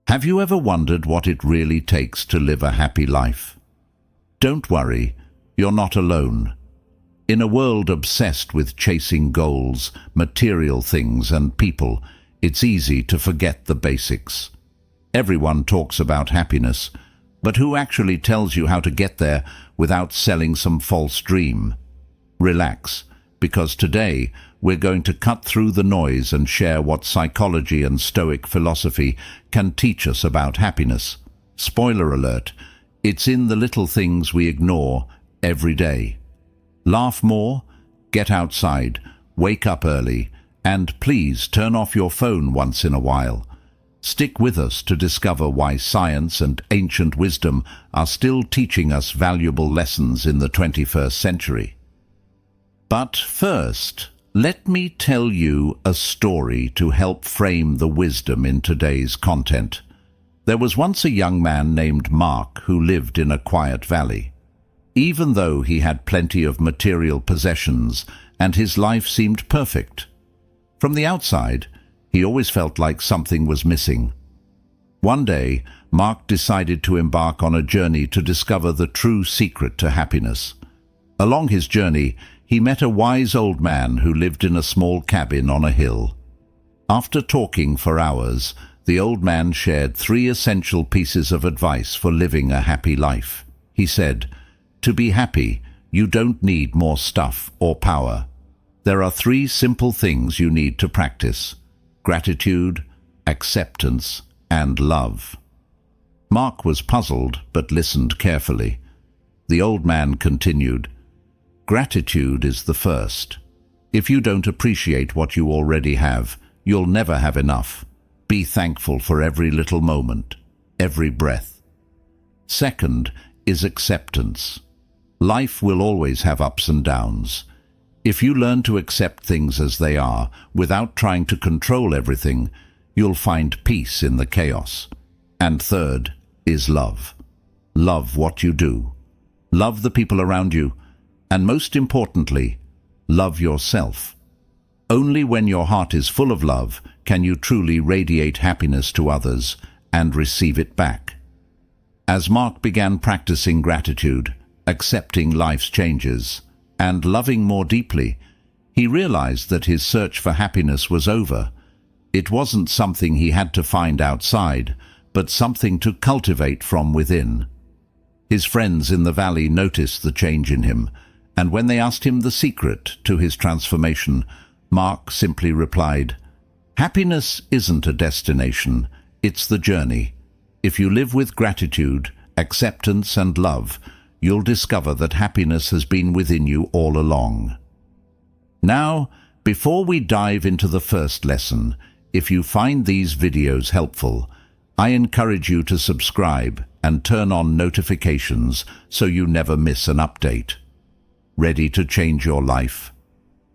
Have you ever wondered what it really takes to live a happy life? Don't worry, you're not alone. In a world obsessed with chasing goals, material things and people, it's easy to forget the basics. Everyone talks about happiness, but who actually tells you how to get there without selling some false dream? Relax, because today we're going to cut through the noise and share what psychology and Stoic philosophy can teach us about happiness. Spoiler alert, it's in the little things we ignore every day. Laugh more, get outside, wake up early, and please turn off your phone once in a while. Stick with us to discover why science and ancient wisdom are still teaching us valuable lessons in the 21st century. But first, let me tell you a story to help frame the wisdom in today's content. There was once a young man named Mark who lived in a quiet valley. Even though he had plenty of material possessions and his life seemed perfect, from the outside, he always felt like something was missing. One day, Mark decided to embark on a journey to discover the true secret to happiness. Along his journey, he met a wise old man who lived in a small cabin on a hill. After talking for hours, the old man shared 3 essential pieces of advice for living a happy life. He said, "To be happy, you don't need more stuff or power. There are 3 simple things you need to practice: gratitude, acceptance, and love." Mark was puzzled but listened carefully. The old man continued, "Gratitude is the first. If you don't appreciate what you already have, you'll never have enough. Be thankful for every little moment, every breath. Second is acceptance. Life will always have ups and downs. If you learn to accept things as they are, without trying to control everything, you'll find peace in the chaos. And third is love. Love what you do. Love the people around you. And most importantly, love yourself. Only when your heart is full of love can you truly radiate happiness to others and receive it back." As Mark began practicing gratitude, accepting life's changes, and loving more deeply, he realized that his search for happiness was over. It wasn't something he had to find outside, but something to cultivate from within. His friends in the valley noticed the change in him, and when they asked him the secret to his transformation, Mark simply replied, "Happiness isn't a destination, it's the journey. If you live with gratitude, acceptance, and love, you'll discover that happiness has been within you all along." Now, before we dive into the first lesson, if you find these videos helpful, I encourage you to subscribe and turn on notifications so you never miss an update. Ready to change your life?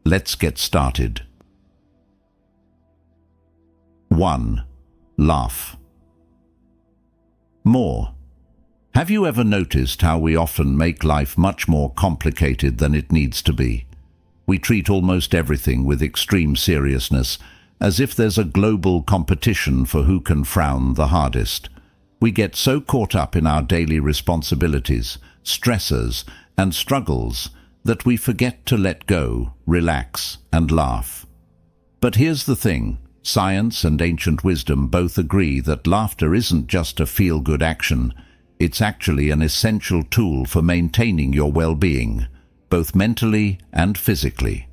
Let's get started. 1. Laugh. More. Have you ever noticed how we often make life much more complicated than it needs to be? We treat almost everything with extreme seriousness, as if there's a global competition for who can frown the hardest. We get so caught up in our daily responsibilities, stressors, and struggles that we forget to let go, relax, and laugh. But here's the thing. Science and ancient wisdom both agree that laughter isn't just a feel-good action. It's actually an essential tool for maintaining your well-being, both mentally and physically.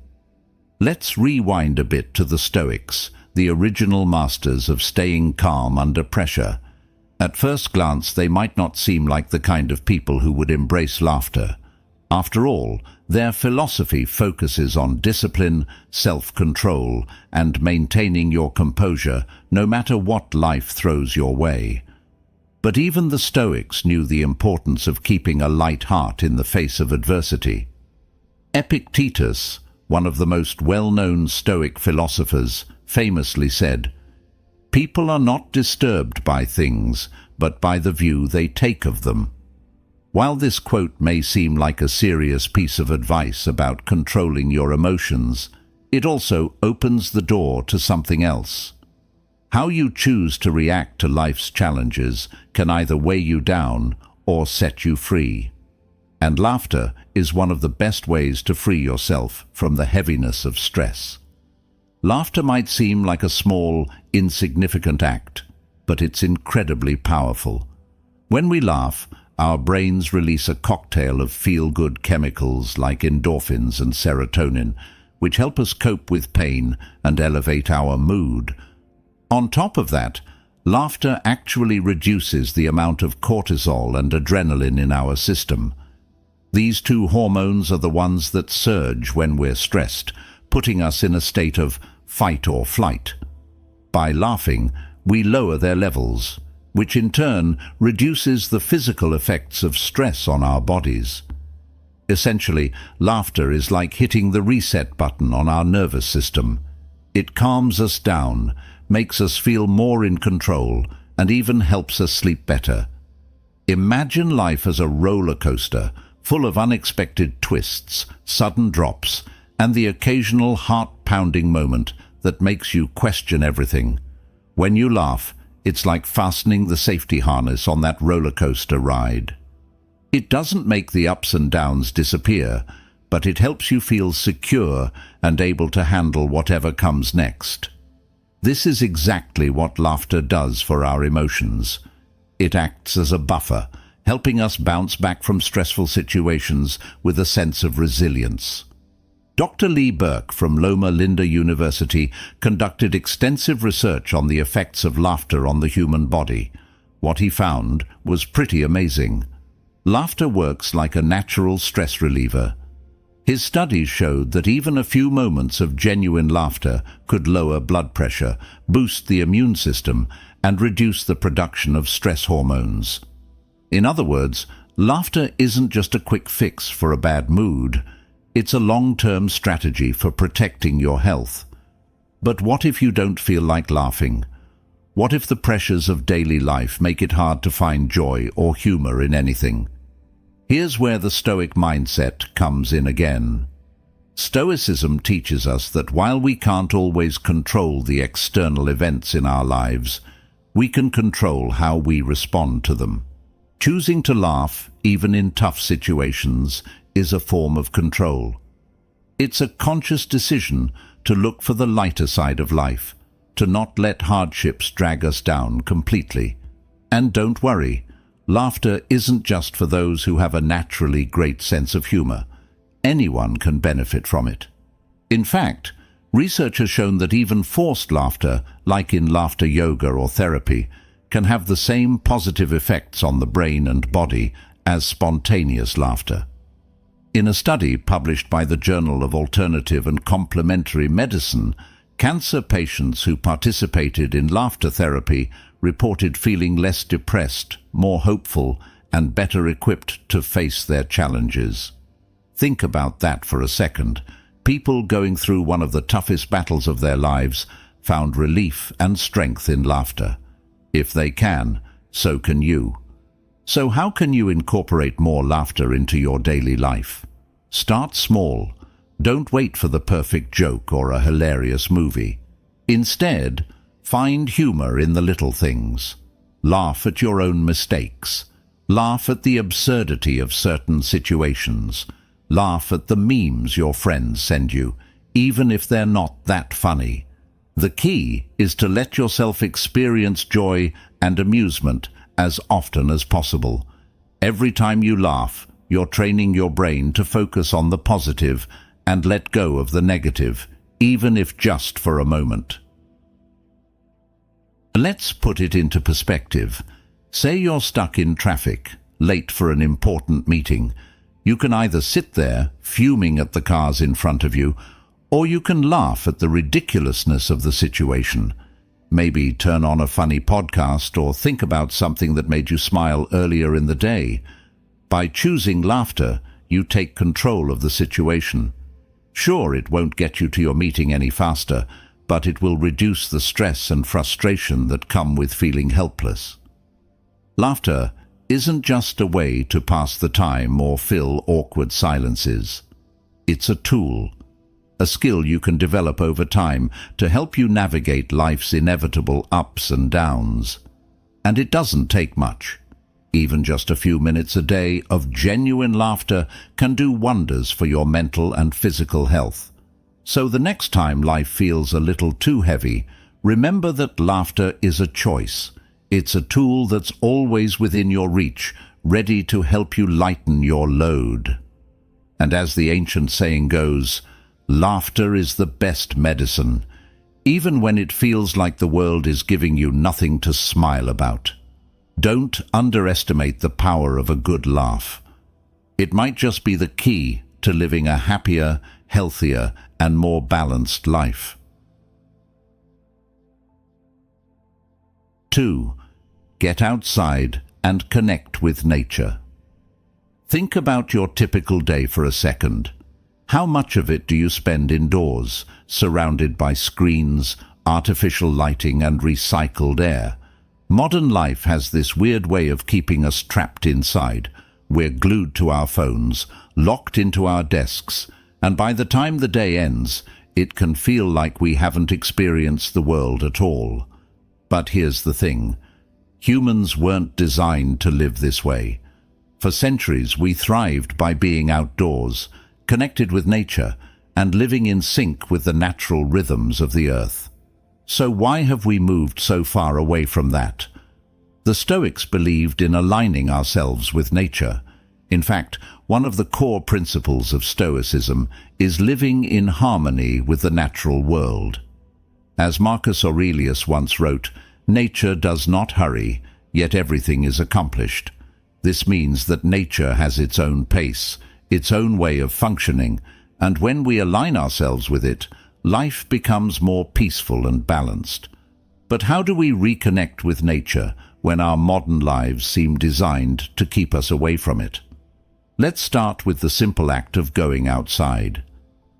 Let's rewind a bit to the Stoics, the original masters of staying calm under pressure. At first glance, they might not seem like the kind of people who would embrace laughter. After all, their philosophy focuses on discipline, self-control, and maintaining your composure no matter what life throws your way. But even the Stoics knew the importance of keeping a light heart in the face of adversity. Epictetus, one of the most well-known Stoic philosophers, famously said, "People are not disturbed by things, but by the view they take of them." While this quote may seem like a serious piece of advice about controlling your emotions, it also opens the door to something else. How you choose to react to life's challenges can either weigh you down or set you free. And laughter is one of the best ways to free yourself from the heaviness of stress. Laughter might seem like a small, insignificant act, but it's incredibly powerful. When we laugh, our brains release a cocktail of feel-good chemicals like endorphins and serotonin, which help us cope with pain and elevate our mood. On top of that, laughter actually reduces the amount of cortisol and adrenaline in our system. These two hormones are the ones that surge when we're stressed, putting us in a state of fight or flight. By laughing, we lower their levels, which in turn reduces the physical effects of stress on our bodies. Essentially, laughter is like hitting the reset button on our nervous system. It calms us down, makes us feel more in control, and even helps us sleep better. Imagine life as a roller coaster, full of unexpected twists, sudden drops, and the occasional heart-pounding moment that makes you question everything. When you laugh, it's like fastening the safety harness on that roller coaster ride. It doesn't make the ups and downs disappear, but it helps you feel secure and able to handle whatever comes next. This is exactly what laughter does for our emotions. It acts as a buffer, helping us bounce back from stressful situations with a sense of resilience. Dr. Lee Burke from Loma Linda University conducted extensive research on the effects of laughter on the human body. What he found was pretty amazing. Laughter works like a natural stress reliever. His studies showed that even a few moments of genuine laughter could lower blood pressure, boost the immune system, and reduce the production of stress hormones. In other words, laughter isn't just a quick fix for a bad mood. It's a long-term strategy for protecting your health. But what if you don't feel like laughing? What if the pressures of daily life make it hard to find joy or humor in anything? Here's where the Stoic mindset comes in again. Stoicism teaches us that while we can't always control the external events in our lives, we can control how we respond to them. Choosing to laugh, even in tough situations, is a form of control. It's a conscious decision to look for the lighter side of life, to not let hardships drag us down completely. And don't worry, laughter isn't just for those who have a naturally great sense of humor. Anyone can benefit from it. In fact, research has shown that even forced laughter, like in laughter yoga or therapy, can have the same positive effects on the brain and body as spontaneous laughter. In a study published by the Journal of Alternative and Complementary Medicine, cancer patients who participated in laughter therapy reported feeling less depressed, more hopeful, and better equipped to face their challenges. Think about that for a second. People going through one of the toughest battles of their lives found relief and strength in laughter. If they can, so can you. So how can you incorporate more laughter into your daily life? Start small. Don't wait for the perfect joke or a hilarious movie. Instead, find humor in the little things. Laugh at your own mistakes. Laugh at the absurdity of certain situations. Laugh at the memes your friends send you, even if they're not that funny. The key is to let yourself experience joy and amusement as often as possible. Every time you laugh, you're training your brain to focus on the positive and let go of the negative, even if just for a moment. Let's put it into perspective. Say you're stuck in traffic, late for an important meeting. You can either sit there, fuming at the cars in front of you, or you can laugh at the ridiculousness of the situation. Maybe turn on a funny podcast or think about something that made you smile earlier in the day. By choosing laughter, you take control of the situation. Sure, it won't get you to your meeting any faster, but it will reduce the stress and frustration that come with feeling helpless. Laughter isn't just a way to pass the time or fill awkward silences. It's a tool a skill you can develop over time to help you navigate life's inevitable ups and downs. And it doesn't take much. Even just a few minutes a day of genuine laughter can do wonders for your mental and physical health. So the next time life feels a little too heavy, remember that laughter is a choice. It's a tool that's always within your reach, ready to help you lighten your load. And as the ancient saying goes, laughter is the best medicine, even when it feels like the world is giving you nothing to smile about. Don't underestimate the power of a good laugh. It might just be the key to living a happier, healthier, and more balanced life. 2. Get outside and connect with nature. Think about your typical day for a second. How much of it do you spend indoors, surrounded by screens, artificial lighting, and recycled air? Modern life has this weird way of keeping us trapped inside. We're glued to our phones, locked into our desks, and by the time the day ends, it can feel like we haven't experienced the world at all. But here's the thing. Humans weren't designed to live this way. For centuries, we thrived by being outdoors, connected with nature, and living in sync with the natural rhythms of the earth. So why have we moved so far away from that? The Stoics believed in aligning ourselves with nature. In fact, one of the core principles of Stoicism is living in harmony with the natural world. As Marcus Aurelius once wrote, "Nature does not hurry, yet everything is accomplished." This means that nature has its own pace, its own way of functioning, and when we align ourselves with it, life becomes more peaceful and balanced. But how do we reconnect with nature when our modern lives seem designed to keep us away from it? Let's start with the simple act of going outside.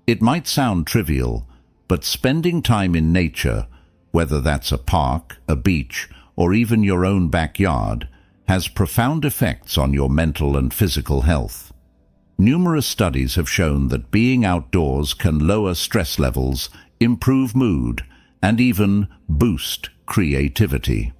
It might sound trivial, but spending time in nature, whether that's a park, a beach, or even your own backyard, has profound effects on your mental and physical health. Numerous studies have shown that being outdoors can lower stress levels, improve mood, and even boost creativity.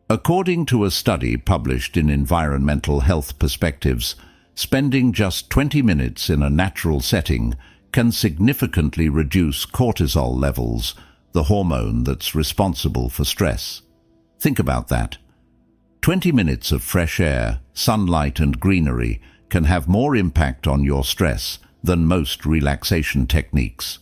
According to a study published in Environmental Health Perspectives, spending just 20 minutes in a natural setting can significantly reduce cortisol levels, the hormone that's responsible for stress. Think about that. 20 minutes of fresh air, sunlight, and greenery can have more impact on your stress than most relaxation techniques.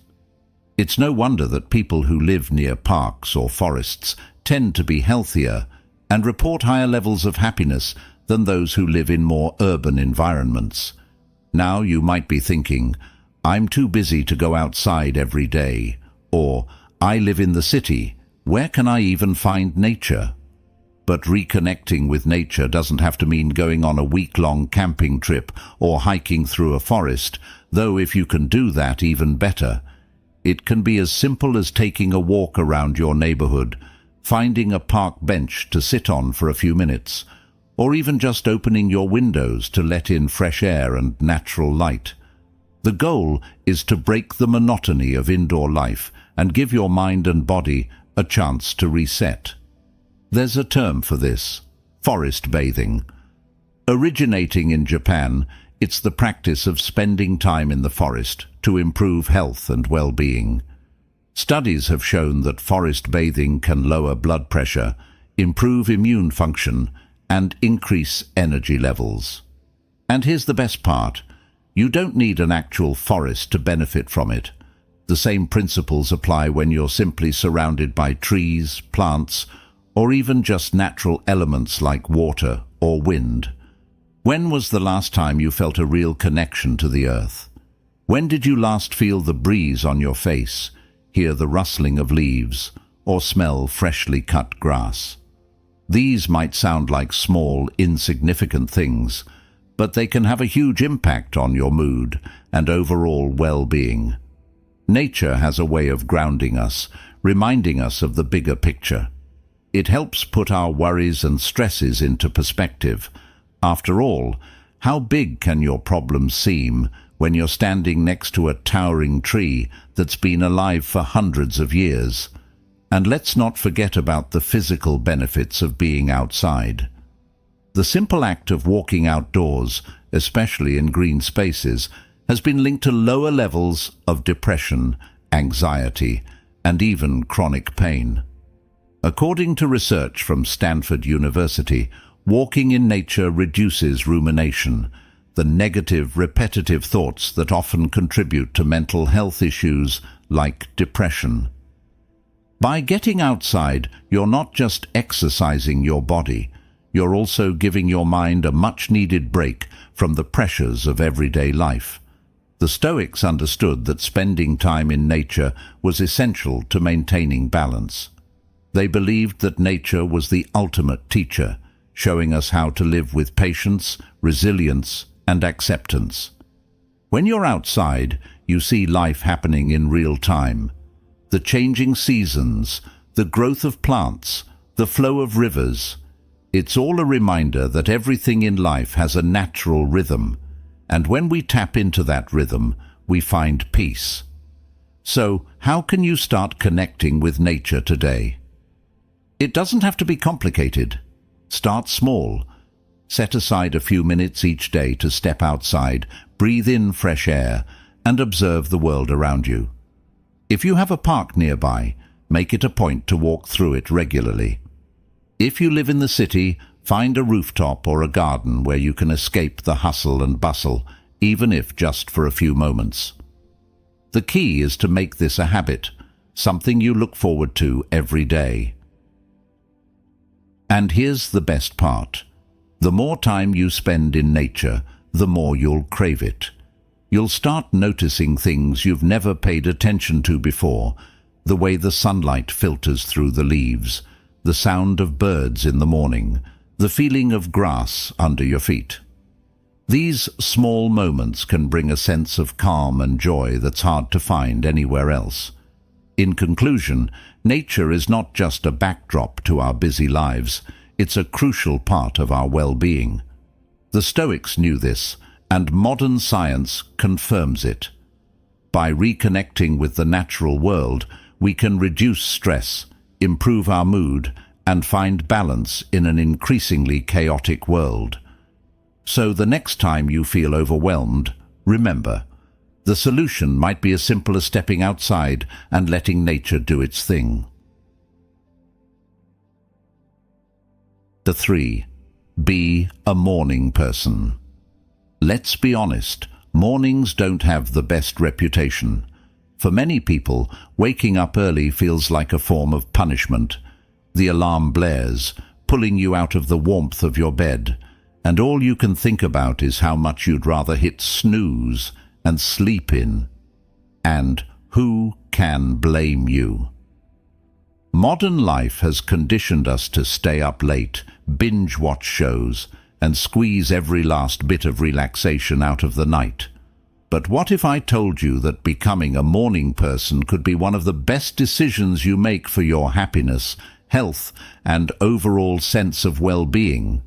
It's no wonder that people who live near parks or forests tend to be healthier and report higher levels of happiness than those who live in more urban environments. Now you might be thinking, "I'm too busy to go outside every day," or "I live in the city. Where can I even find nature?" But reconnecting with nature doesn't have to mean going on a week-long camping trip or hiking through a forest, though if you can do that, even better. It can be as simple as taking a walk around your neighborhood, finding a park bench to sit on for a few minutes, or even just opening your windows to let in fresh air and natural light. The goal is to break the monotony of indoor life and give your mind and body a chance to reset. There's a term for this: forest bathing. Originating in Japan, it's the practice of spending time in the forest to improve health and well-being. Studies have shown that forest bathing can lower blood pressure, improve immune function, and increase energy levels. And here's the best part: you don't need an actual forest to benefit from it. The same principles apply when you're simply surrounded by trees, plants, or even just natural elements like water or wind. When was the last time you felt a real connection to the earth? When did you last feel the breeze on your face, hear the rustling of leaves, or smell freshly cut grass? These might sound like small, insignificant things, but they can have a huge impact on your mood and overall well-being. Nature has a way of grounding us, reminding us of the bigger picture. It helps put our worries and stresses into perspective. After all, How big can your problems seem when you're standing next to a towering tree that's been alive for hundreds of years? And let's not forget about the physical benefits of being outside. The simple act of walking outdoors, especially in green spaces, has been linked to lower levels of depression, anxiety, and even chronic pain. According to research from Stanford University, walking in nature reduces rumination, the negative, repetitive thoughts that often contribute to mental health issues like depression. By getting outside, you're not just exercising your body, you're also giving your mind a much-needed break from the pressures of everyday life. The Stoics understood that spending time in nature was essential to maintaining balance. They believed that nature was the ultimate teacher, showing us how to live with patience, resilience, and acceptance. When you're outside, you see life happening in real time. The changing seasons, the growth of plants, the flow of rivers. It's all a reminder that everything in life has a natural rhythm, and when we tap into that rhythm, we find peace. So, how can you start connecting with nature today? It doesn't have to be complicated. Start small. Set aside a few minutes each day to step outside, breathe in fresh air, and observe the world around you. If you have a park nearby, make it a point to walk through it regularly. If you live in the city, find a rooftop or a garden where you can escape the hustle and bustle, even if just for a few moments. The key is to make this a habit, something you look forward to every day. And here's the best part. The more time you spend in nature, the more you'll crave it. You'll start noticing things you've never paid attention to before, the way the sunlight filters through the leaves, the sound of birds in the morning, the feeling of grass under your feet. These small moments can bring a sense of calm and joy that's hard to find anywhere else. In conclusion, nature is not just a backdrop to our busy lives, it's a crucial part of our well-being. The Stoics knew this, and modern science confirms it. By reconnecting with the natural world, we can reduce stress, improve our mood, and find balance in an increasingly chaotic world. So the next time you feel overwhelmed, remember, the solution might be as simple as stepping outside and letting nature do its thing. 3. Be a morning person. Let's be honest, mornings don't have the best reputation. For many people, waking up early feels like a form of punishment. The alarm blares, pulling you out of the warmth of your bed, and all you can think about is how much you'd rather hit snooze and sleep in. And who can blame you? Modern life has conditioned us to stay up late, binge-watch shows, and squeeze every last bit of relaxation out of the night. But what if I told you that becoming a morning person could be one of the best decisions you make for your happiness, health, and overall sense of well-being?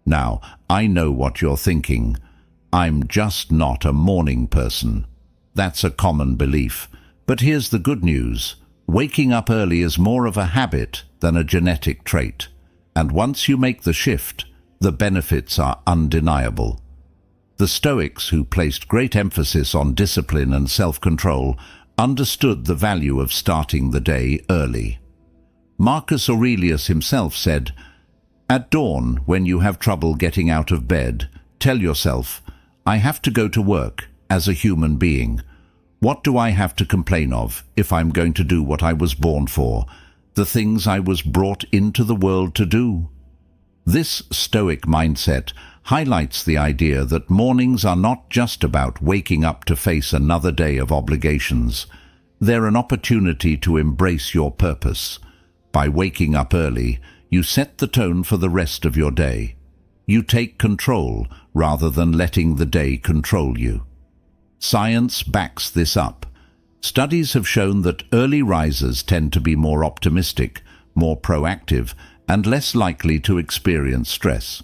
Now, I know what you're thinking. I'm just not a morning person. That's a common belief. But here's the good news. Waking up early is more of a habit than a genetic trait. And once you make the shift, the benefits are undeniable. The Stoics, who placed great emphasis on discipline and self-control, understood the value of starting the day early. Marcus Aurelius himself said, "At dawn, when you have trouble getting out of bed, tell yourself, I have to go to work as a human being. What do I have to complain of if I'm going to do what I was born for, the things I was brought into the world to do?" This Stoic mindset highlights the idea that mornings are not just about waking up to face another day of obligations. They're an opportunity to embrace your purpose. By waking up early, you set the tone for the rest of your day. You take control rather than letting the day control you. Science backs this up. Studies have shown that early risers tend to be more optimistic, more proactive, and less likely to experience stress.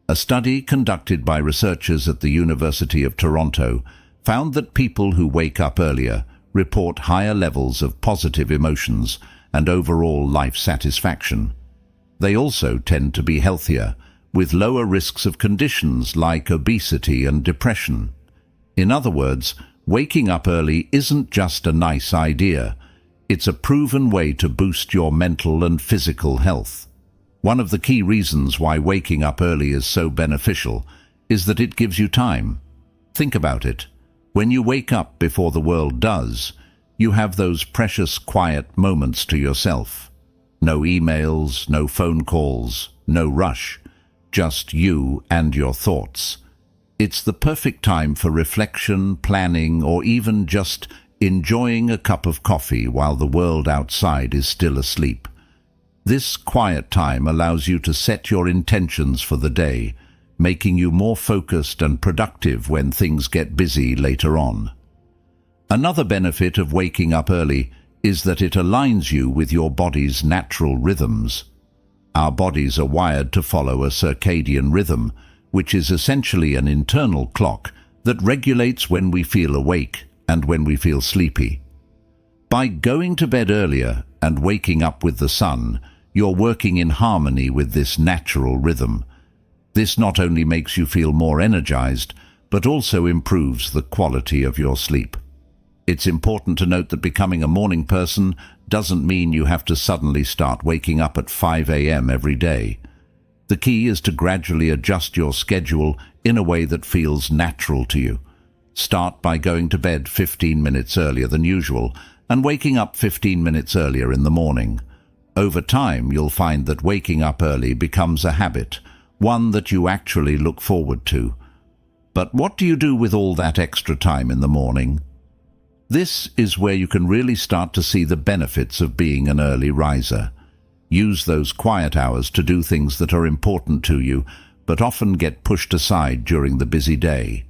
A study conducted by researchers at the University of Toronto found that people who wake up earlier report higher levels of positive emotions and overall life satisfaction. They also tend to be healthier, with lower risks of conditions like obesity and depression. In other words, waking up early isn't just a nice idea. It's a proven way to boost your mental and physical health. One of the key reasons why waking up early is so beneficial is that it gives you time. Think about it. When you wake up before the world does, you have those precious quiet moments to yourself. No emails, no phone calls, no rush. Just you and your thoughts. It's the perfect time for reflection, planning, or even just enjoying a cup of coffee while the world outside is still asleep. This quiet time allows you to set your intentions for the day, making you more focused and productive when things get busy later on. Another benefit of waking up early is that it aligns you with your body's natural rhythms. Our bodies are wired to follow a circadian rhythm, which is essentially an internal clock that regulates when we feel awake and when we feel sleepy. By going to bed earlier and waking up with the sun, you're working in harmony with this natural rhythm. This not only makes you feel more energized, but also improves the quality of your sleep. It's important to note that becoming a morning person doesn't mean you have to suddenly start waking up at 5 a.m. every day. The key is to gradually adjust your schedule in a way that feels natural to you. Start by going to bed 15 minutes earlier than usual and waking up 15 minutes earlier in the morning. Over time, you'll find that waking up early becomes a habit, one that you actually look forward to. But what do you do with all that extra time in the morning? This is where you can really start to see the benefits of being an early riser. Use those quiet hours to do things that are important to you, but often get pushed aside during the busy day.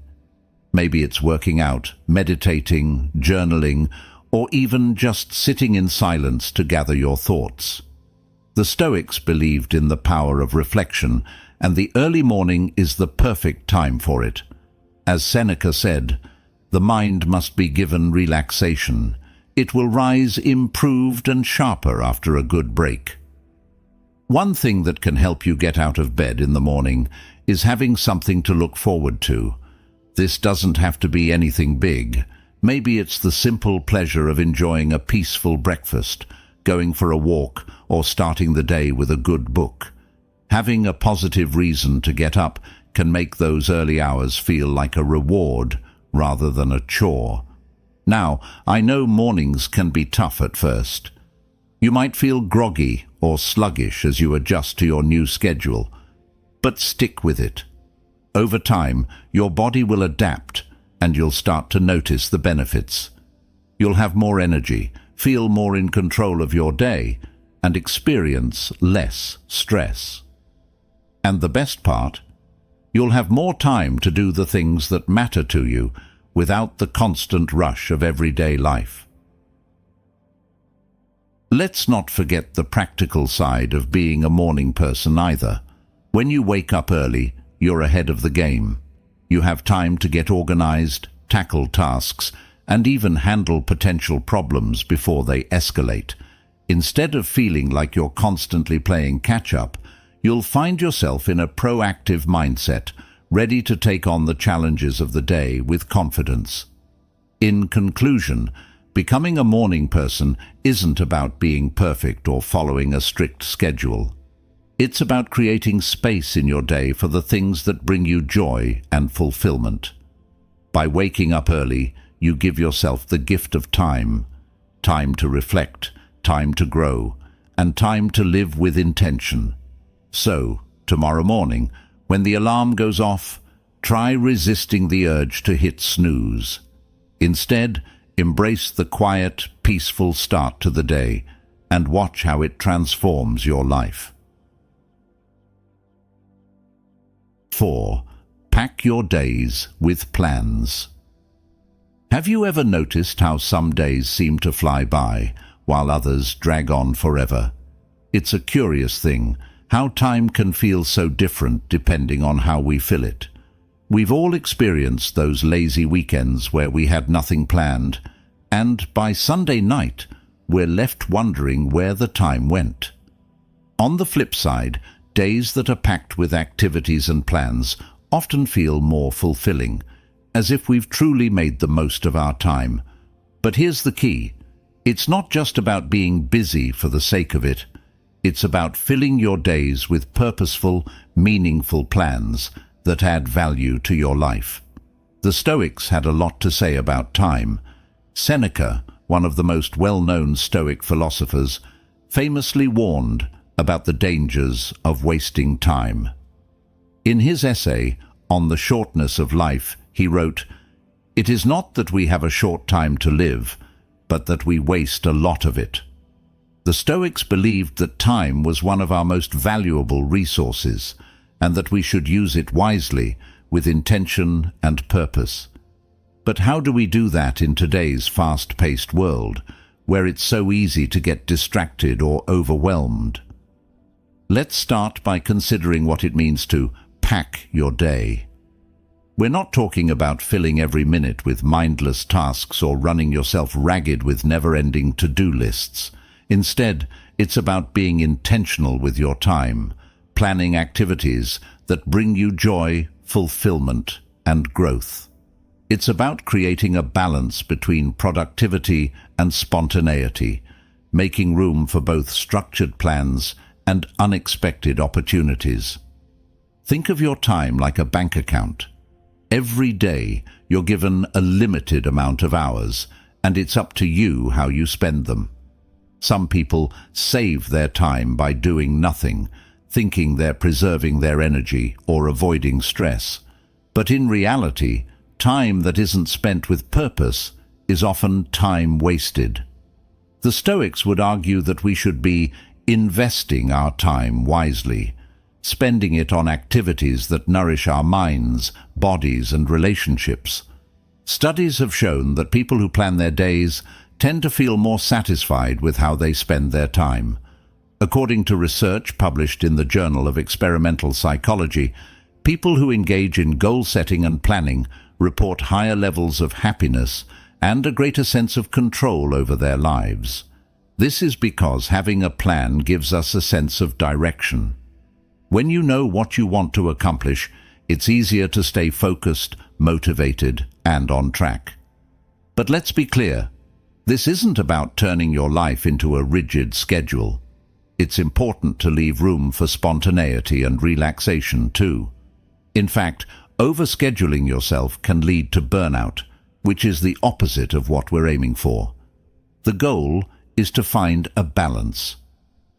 Maybe it's working out, meditating, journaling, or even just sitting in silence to gather your thoughts. The Stoics believed in the power of reflection, and the early morning is the perfect time for it. As Seneca said, "The mind must be given relaxation. It will rise improved and sharper after a good break." One thing that can help you get out of bed in the morning is having something to look forward to. This doesn't have to be anything big. Maybe it's the simple pleasure of enjoying a peaceful breakfast, going for a walk, or starting the day with a good book. Having a positive reason to get up can make those early hours feel like a reward rather than a chore. Now, I know mornings can be tough at first. You might feel groggy or sluggish as you adjust to your new schedule, but stick with it. Over time, your body will adapt and you'll start to notice the benefits. You'll have more energy, feel more in control of your day, and experience less stress. And the best part? You'll have more time to do the things that matter to you without the constant rush of everyday life. Let's not forget the practical side of being a morning person either. When you wake up early, you're ahead of the game. You have time to get organized, tackle tasks, and even handle potential problems before they escalate. Instead of feeling like you're constantly playing catch-up, you'll find yourself in a proactive mindset, ready to take on the challenges of the day with confidence. In conclusion, becoming a morning person isn't about being perfect or following a strict schedule. It's about creating space in your day for the things that bring you joy and fulfillment. By waking up early, you give yourself the gift of time. Time to reflect, time to grow, and time to live with intention. So, tomorrow morning, when the alarm goes off, try resisting the urge to hit snooze. Instead, embrace the quiet, peaceful start to the day and watch how it transforms your life. 4. Pack your days with plans. Have you ever noticed how some days seem to fly by while others drag on forever? It's a curious thing, how time can feel so different depending on how we fill it. We've all experienced those lazy weekends where we had nothing planned, and by Sunday night, we're left wondering where the time went. On the flip side, days that are packed with activities and plans often feel more fulfilling, as if we've truly made the most of our time. But here's the key. It's not just about being busy for the sake of it. It's about filling your days with purposeful, meaningful plans that add value to your life. The Stoics had a lot to say about time. Seneca, one of the most well-known Stoic philosophers, famously warned about the dangers of wasting time. In his essay on the shortness of life, he wrote, "It is not that we have a short time to live, but that we waste a lot of it." The Stoics believed that time was one of our most valuable resources, and that we should use it wisely, with intention and purpose. But how do we do that in today's fast-paced world, where it's so easy to get distracted or overwhelmed? Let's start by considering what it means to pack your day. We're not talking about filling every minute with mindless tasks or running yourself ragged with never-ending to-do lists. Instead, it's about being intentional with your time, planning activities that bring you joy, fulfillment, and growth. It's about creating a balance between productivity and spontaneity, making room for both structured plans and unexpected opportunities. Think of your time like a bank account. Every day, you're given a limited amount of hours, and it's up to you how you spend them. Some people save their time by doing nothing, thinking they're preserving their energy or avoiding stress. But in reality, time that isn't spent with purpose is often time wasted. The Stoics would argue that we should be investing our time wisely, spending it on activities that nourish our minds, bodies, and relationships. Studies have shown that people who plan their days tend to feel more satisfied with how they spend their time. According to research published in the Journal of Experimental Psychology, people who engage in goal setting and planning report higher levels of happiness and a greater sense of control over their lives. This is because having a plan gives us a sense of direction. When you know what you want to accomplish, it's easier to stay focused, motivated, and on track. But let's be clear, this isn't about turning your life into a rigid schedule. It's important to leave room for spontaneity and relaxation too. In fact, overscheduling yourself can lead to burnout, which is the opposite of what we're aiming for. The goal is to find a balance.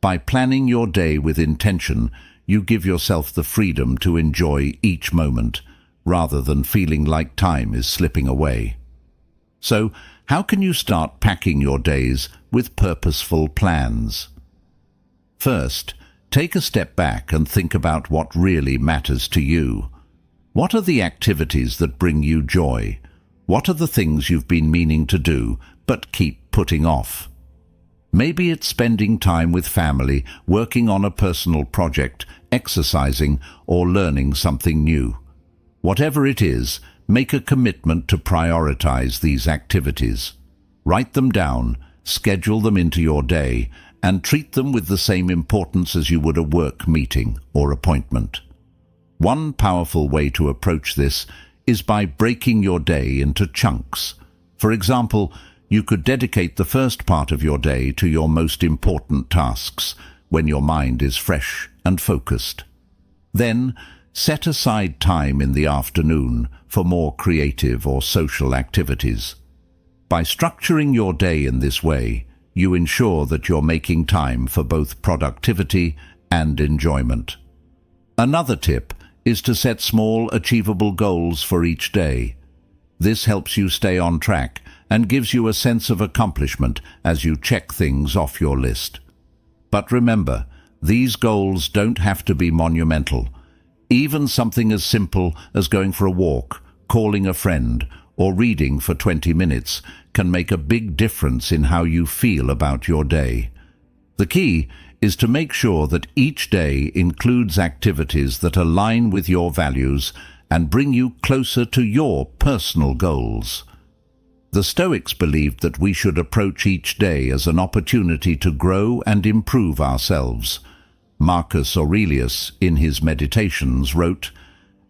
By planning your day with intention, you give yourself the freedom to enjoy each moment, rather than feeling like time is slipping away. So, how can you start packing your days with purposeful plans? First, take a step back and think about what really matters to you. What are the activities that bring you joy? What are the things you've been meaning to do, but keep putting off? Maybe it's spending time with family, working on a personal project, exercising, or learning something new. Whatever it is, make a commitment to prioritize these activities. Write them down, schedule them into your day, and treat them with the same importance as you would a work meeting or appointment. One powerful way to approach this is by breaking your day into chunks. For example, you could dedicate the first part of your day to your most important tasks, when your mind is fresh and focused. Then, set aside time in the afternoon for more creative or social activities. By structuring your day in this way, you ensure that you're making time for both productivity and enjoyment. Another tip is to set small, achievable goals for each day. This helps you stay on track and gives you a sense of accomplishment as you check things off your list. But remember, these goals don't have to be monumental. Even something as simple as going for a walk, calling a friend, or reading for 20 minutes can make a big difference in how you feel about your day. The key is to make sure that each day includes activities that align with your values and bring you closer to your personal goals. The Stoics believed that we should approach each day as an opportunity to grow and improve ourselves. Marcus Aurelius, in his Meditations, wrote,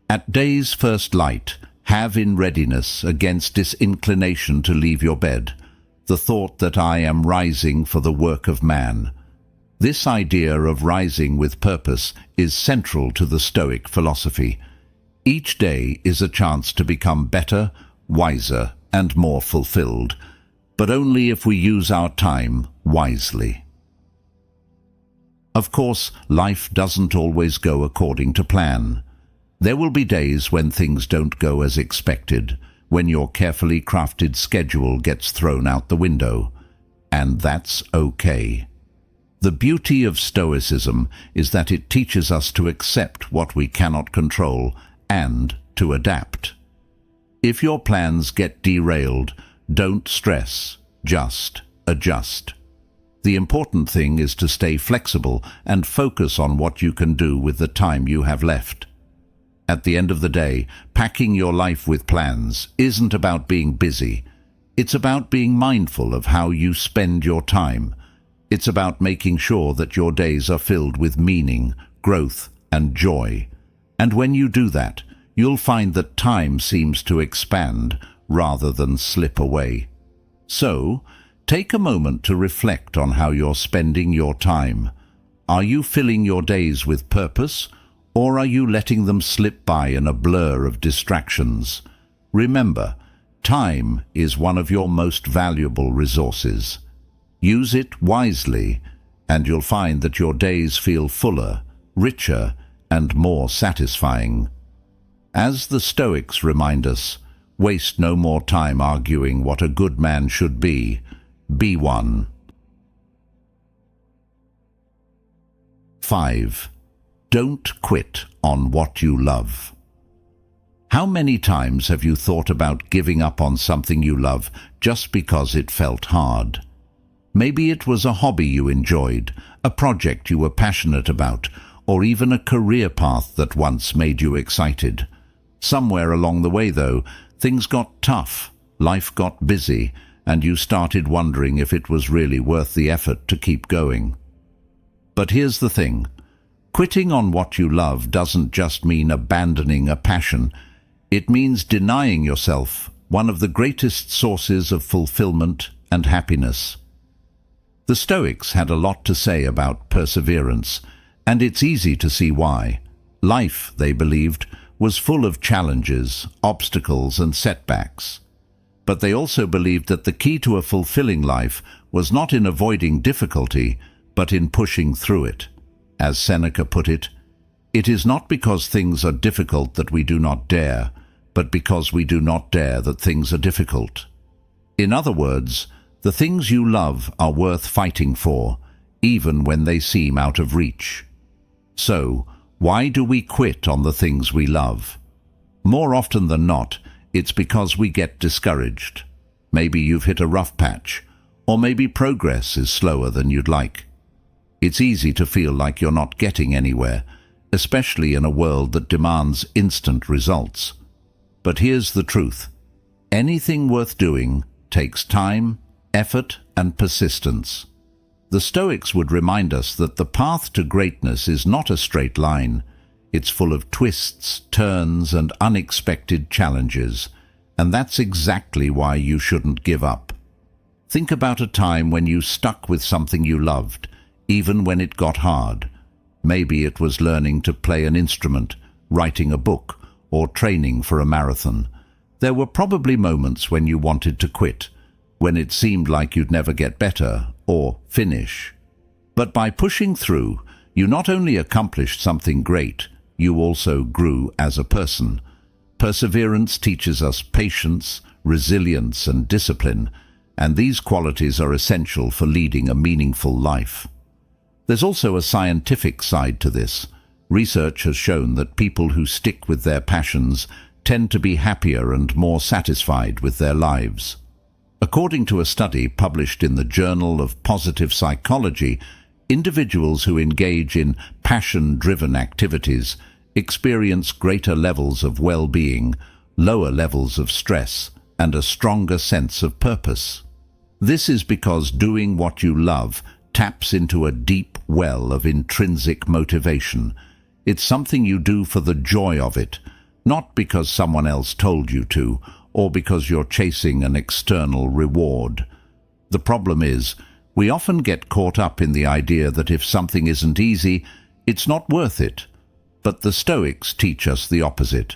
"At day's first light, have in readiness against disinclination to leave your bed, the thought that I am rising for the work of man." This idea of rising with purpose is central to the Stoic philosophy. Each day is a chance to become better, wiser, and more fulfilled, but only if we use our time wisely. Of course, life doesn't always go according to plan. There will be days when things don't go as expected, when your carefully crafted schedule gets thrown out the window, and that's okay. The beauty of Stoicism is that it teaches us to accept what we cannot control and to adapt. If your plans get derailed, don't stress, just adjust. The important thing is to stay flexible and focus on what you can do with the time you have left. At the end of the day, packing your life with plans isn't about being busy. It's about being mindful of how you spend your time. It's about making sure that your days are filled with meaning, growth, and joy. And when you do that, you'll find that time seems to expand rather than slip away. So, take a moment to reflect on how you're spending your time. Are you filling your days with purpose, or are you letting them slip by in a blur of distractions? Remember, time is one of your most valuable resources. Use it wisely, and you'll find that your days feel fuller, richer, and more satisfying. As the Stoics remind us, waste no more time arguing what a good man should be one. 5. Don't quit on what you love. How many times have you thought about giving up on something you love just because it felt hard? Maybe it was a hobby you enjoyed, a project you were passionate about, or even a career path that once made you excited. Somewhere along the way, though, things got tough, life got busy, and you started wondering if it was really worth the effort to keep going. But here's the thing. Quitting on what you love doesn't just mean abandoning a passion. It means denying yourself one of the greatest sources of fulfillment and happiness. The Stoics had a lot to say about perseverance, and it's easy to see why. Life, they believed, was full of challenges, obstacles, and setbacks. But they also believed that the key to a fulfilling life was not in avoiding difficulty, but in pushing through it. As Seneca put it, "It is not because things are difficult that we do not dare, but because we do not dare that things are difficult." In other words, the things you love are worth fighting for, even when they seem out of reach. So, why do we quit on the things we love? More often than not, it's because we get discouraged. Maybe you've hit a rough patch, or maybe progress is slower than you'd like. It's easy to feel like you're not getting anywhere, especially in a world that demands instant results. But here's the truth. Anything worth doing takes time, effort, and persistence. The Stoics would remind us that the path to greatness is not a straight line. It's full of twists, turns, and unexpected challenges, and that's exactly why you shouldn't give up. Think about a time when you stuck with something you loved, even when it got hard. Maybe it was learning to play an instrument, writing a book, or training for a marathon. There were probably moments when you wanted to quit, when it seemed like you'd never get better or finish. But by pushing through, you not only accomplished something great, you also grew as a person. Perseverance teaches us patience, resilience, and discipline, and these qualities are essential for leading a meaningful life. There's also a scientific side to this. Research has shown that people who stick with their passions tend to be happier and more satisfied with their lives. According to a study published in the Journal of Positive Psychology, Individuals who engage in passion-driven activities experience greater levels of well-being, lower levels of stress, and a stronger sense of purpose. This is because doing what you love taps into a deep well of intrinsic motivation. It's something you do for the joy of it, not because someone else told you to, or because you're chasing an external reward. The problem is, we often get caught up in the idea that if something isn't easy, it's not worth it. But the Stoics teach us the opposite.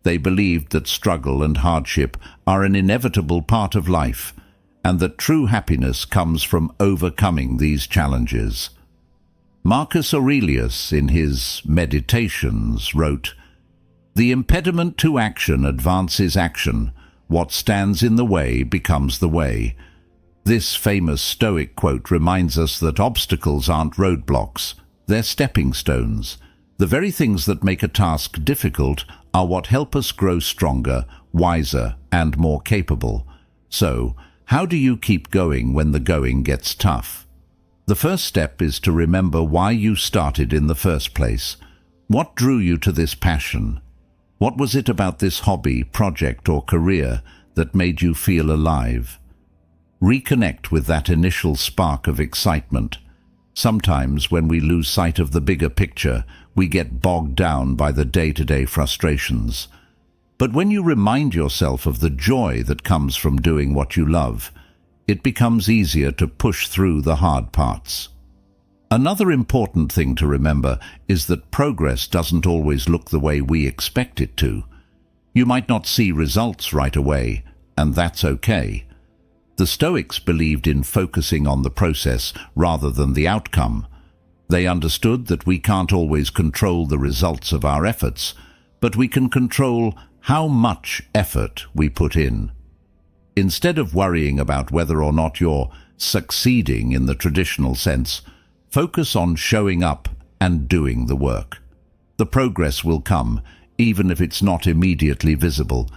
They believed that struggle and hardship are an inevitable part of life, and that true happiness comes from overcoming these challenges. Marcus Aurelius, in his Meditations, wrote, "The impediment to action advances action. What stands in the way becomes the way." This famous Stoic quote reminds us that obstacles aren't roadblocks, they're stepping stones. The very things that make a task difficult are what help us grow stronger, wiser, and more capable. So, how do you keep going when the going gets tough? The first step is to remember why you started in the first place. What drew you to this passion? What was it about this hobby, project, or career that made you feel alive? Reconnect with that initial spark of excitement. Sometimes, when we lose sight of the bigger picture, we get bogged down by the day-to-day frustrations. But when you remind yourself of the joy that comes from doing what you love, it becomes easier to push through the hard parts. Another important thing to remember is that progress doesn't always look the way we expect it to. You might not see results right away, and that's okay. The Stoics believed in focusing on the process rather than the outcome. They understood that we can't always control the results of our efforts, but we can control how much effort we put in. Instead of worrying about whether or not you're succeeding in the traditional sense, focus on showing up and doing the work. The progress will come, even if it's not immediately visible.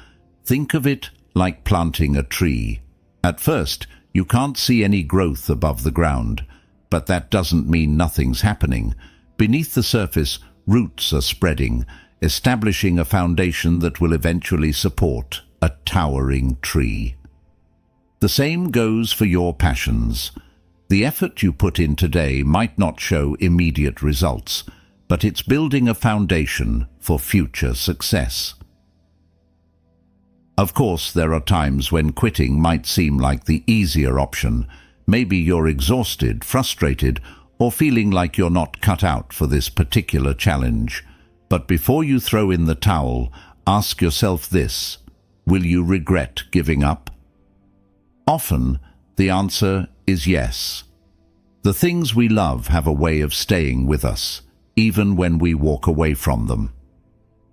Think of it like planting a tree. At first, you can't see any growth above the ground, but that doesn't mean nothing's happening. Beneath the surface, roots are spreading, establishing a foundation that will eventually support a towering tree. The same goes for your passions. The effort you put in today might not show immediate results, but it's building a foundation for future success. Of course, there are times when quitting might seem like the easier option. Maybe you're exhausted, frustrated, or feeling like you're not cut out for this particular challenge. But before you throw in the towel, ask yourself this: will you regret giving up? Often, the answer is yes. The things we love have a way of staying with us, even when we walk away from them.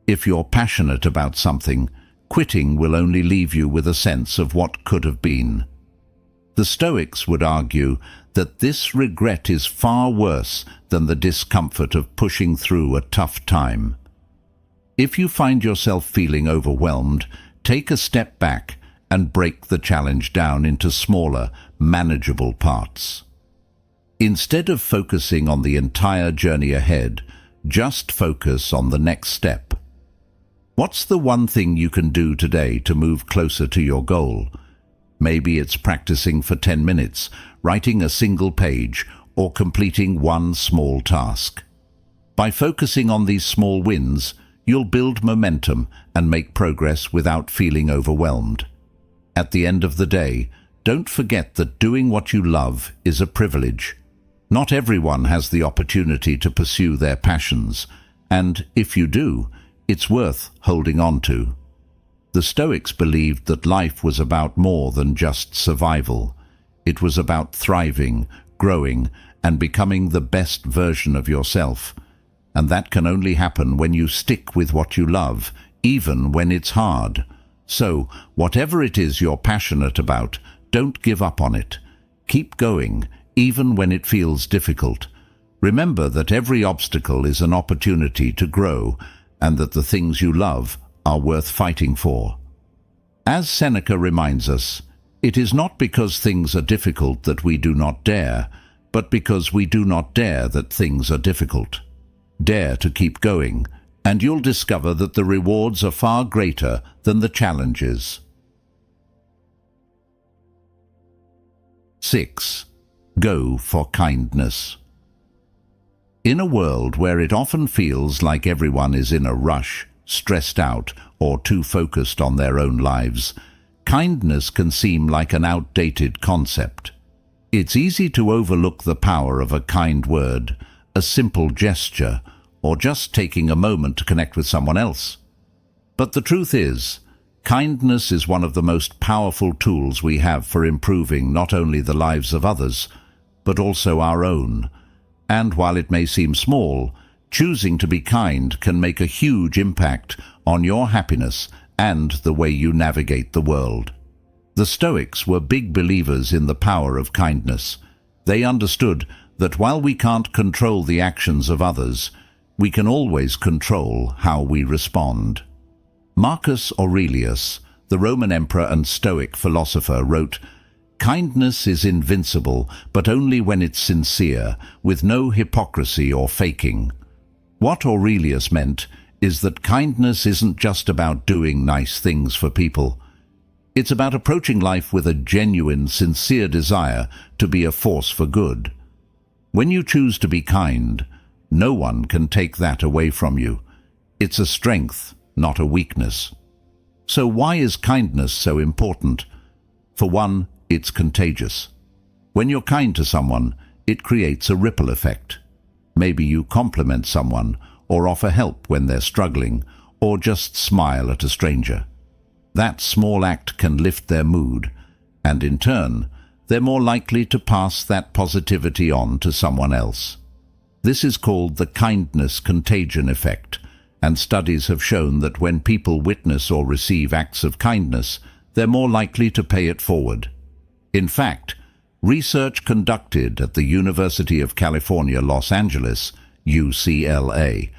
If you're passionate about something, quitting will only leave you with a sense of what could have been. The Stoics would argue that this regret is far worse than the discomfort of pushing through a tough time. If you find yourself feeling overwhelmed, take a step back and break the challenge down into smaller, manageable parts. Instead of focusing on the entire journey ahead, just focus on the next step. What's the one thing you can do today to move closer to your goal? Maybe it's practicing for 10 minutes, writing a single page, or completing one small task. By focusing on these small wins, you'll build momentum and make progress without feeling overwhelmed. At the end of the day, don't forget that doing what you love is a privilege. Not everyone has the opportunity to pursue their passions, and if you do, it's worth holding on to. The Stoics believed that life was about more than just survival. It was about thriving, growing, and becoming the best version of yourself. And that can only happen when you stick with what you love, even when it's hard. So, whatever it is you're passionate about, don't give up on it. Keep going, even when it feels difficult. Remember that every obstacle is an opportunity to grow, and that the things you love are worth fighting for. As Seneca reminds us, it is not because things are difficult that we do not dare, but because we do not dare that things are difficult. Dare to keep going, and you'll discover that the rewards are far greater than the challenges. 6. Go for kindness. In a world where it often feels like everyone is in a rush, stressed out, or too focused on their own lives, kindness can seem like an outdated concept. It's easy to overlook the power of a kind word, a simple gesture, or just taking a moment to connect with someone else. But the truth is, kindness is one of the most powerful tools we have for improving not only the lives of others, but also our own. And while it may seem small, choosing to be kind can make a huge impact on your happiness and the way you navigate the world. The Stoics were big believers in the power of kindness. They understood that while we can't control the actions of others, we can always control how we respond. Marcus Aurelius, the Roman emperor and Stoic philosopher, wrote, "Kindness is invincible, but only when it's sincere, with no hypocrisy or faking." What Aurelius meant is that kindness isn't just about doing nice things for people. It's about approaching life with a genuine, sincere desire to be a force for good. When you choose to be kind, no one can take that away from you. It's a strength, not a weakness. So why is kindness so important? For one, it's contagious. When you're kind to someone, it creates a ripple effect. Maybe you compliment someone, or offer help when they're struggling, or just smile at a stranger. That small act can lift their mood, and in turn, they're more likely to pass that positivity on to someone else. This is called the kindness contagion effect, and studies have shown that when people witness or receive acts of kindness, they're more likely to pay it forward. In fact, research conducted at the University of California, Los Angeles, UCLA,